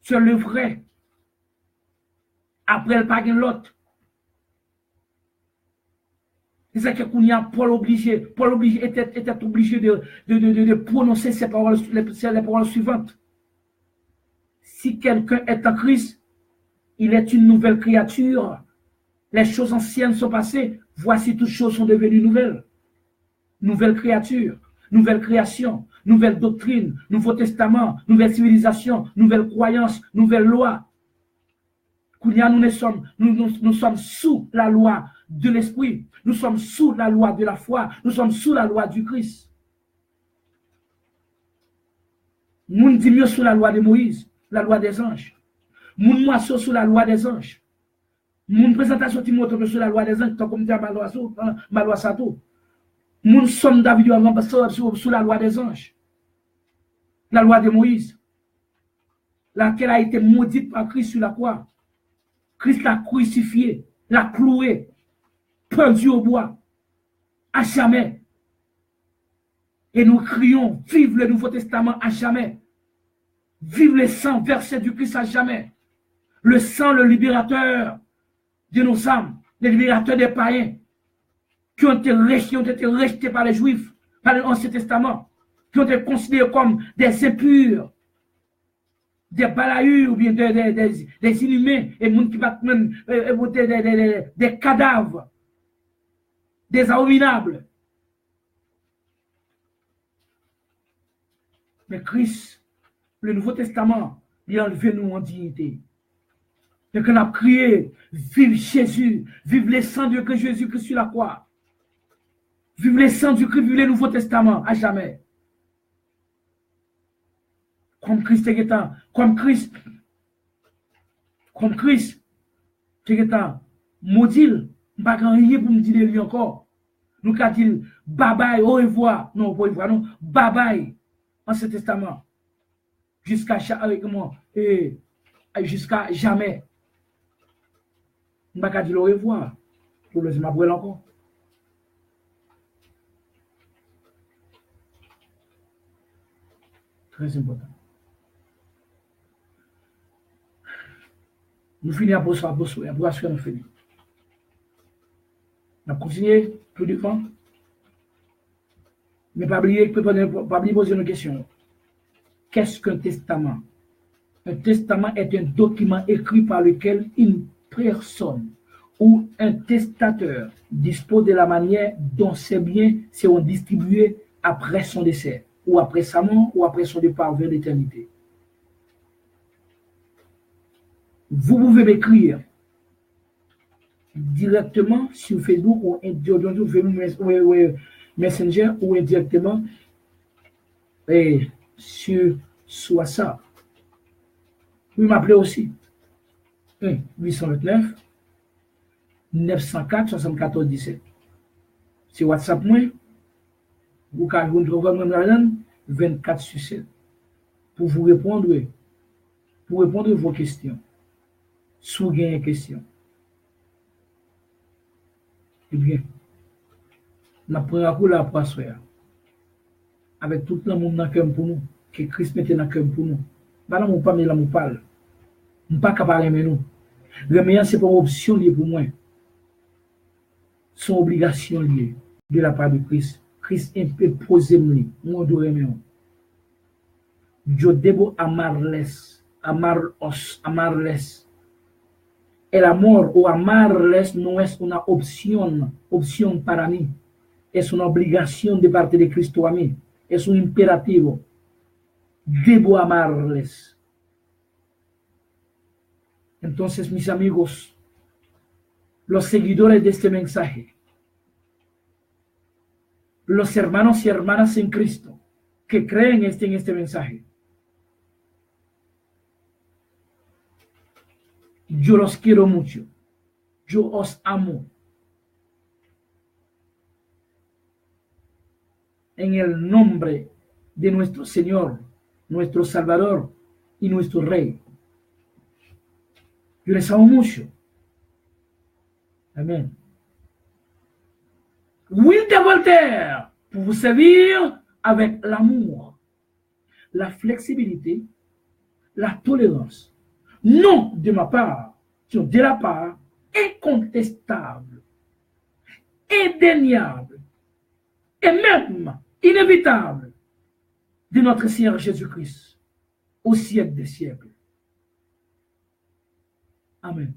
C'est le vrai. Après, il n'y a pas l'autre. C'est ça que Paul était obligé de prononcer ces paroles suivantes. Si quelqu'un est en Christ, il est une nouvelle créature. Les choses anciennes sont passées. Voici toutes choses sont devenues nouvelles. Nouvelle créature, nouvelle création, nouvelle doctrine, nouveau testament, nouvelle civilisation, nouvelle croyance, nouvelle loi. Nous sommes sous la loi de l'esprit. Nous sommes sous la loi de la foi. Nous sommes sous la loi du Christ. Nous dit mieux sous la loi de Moïse, la loi des anges. Nous moisson sous la loi des anges. Nous présentation Timothée sur la loi des anges, comme dit ma loi Sato. Nous sommes David sous la loi des anges. La loi de Moïse. Laquelle a été maudite par Christ sur la croix. Christ l'a crucifié, l'a cloué, pendu au bois, à jamais. Et nous crions, vive le Nouveau Testament à jamais. Vive le sang versé du Christ à jamais. Le sang, le libérateur de nos âmes, le libérateur des païens, qui ont été rejetés par les Juifs, par l'Ancien Testament, qui ont été considérés comme des impurs, des balayures ou bien des inhumains, et monde qui va même des cadavres, des abominables. Mais Christ, le Nouveau Testament, il a enlevé nous en dignité. Et qu'on a crié, vive Jésus, vive le sang de Jésus-Christ sur la croix. Vive le sang du Christ, vive le Nouveau Testament, à jamais. Comme Christ est temps, comme Christ, c'est temps, maudit, pas rien pour me dire lui encore. Nous qu'à dire, bye bye, au revoir, non, au revoir, non, bye bye, en ce testament, jusqu'à jamais. Nous pas qu'à dire au revoir, pour le m'appeler encore. Très important. Nous finissons pour ça, pour ce que nous faisons. On continue plus de temps. Mais pas oublier poser une question. Qu'est-ce qu'un testament? Un testament est un document écrit par lequel une personne ou un testateur dispose de la manière dont ses biens seront distribués après son décès, ou après sa mort, ou après son départ vers l'éternité. Vous pouvez m'écrire directement sur Facebook ou Messenger ou indirectement sur WhatsApp. Vous m'appelez aussi 829 904 74 17. C'est WhatsApp moi. Vous pouvez vous trouver 24/7 pour vous répondre vos questions. Sous gain question. Eh bien, nous prenons pour la passoire avec tout le monde dans le cœur pour nous, que Christ mette dans le cœur pour nous. Voilà mon pas, mais là, mon parle. Je ne suis pas capable de nous. Remercier, ce n'est pas une option liée pour moi. C'est une obligation liée de la part de Christ. Christ impose moi de remercier. Je debo amarles, amarles. El amor o amarles no es una opción para mí. Es una obligación de parte de Cristo a mí. Es un imperativo. Debo amarles. Entonces, mis amigos, los seguidores de este mensaje, los hermanos y hermanas en Cristo que creen en este mensaje, yo los quiero mucho. Yo os amo. En el nombre de nuestro Señor, nuestro Salvador y nuestro Rey. Yo les amo mucho. Amén. Wilde Voltaire, pour vous servir avec l'amour, la flexibilité, la tolérance. Non de ma part, de la part incontestable, indéniable et même inévitable de notre Seigneur Jésus-Christ au siècle des siècles. Amen.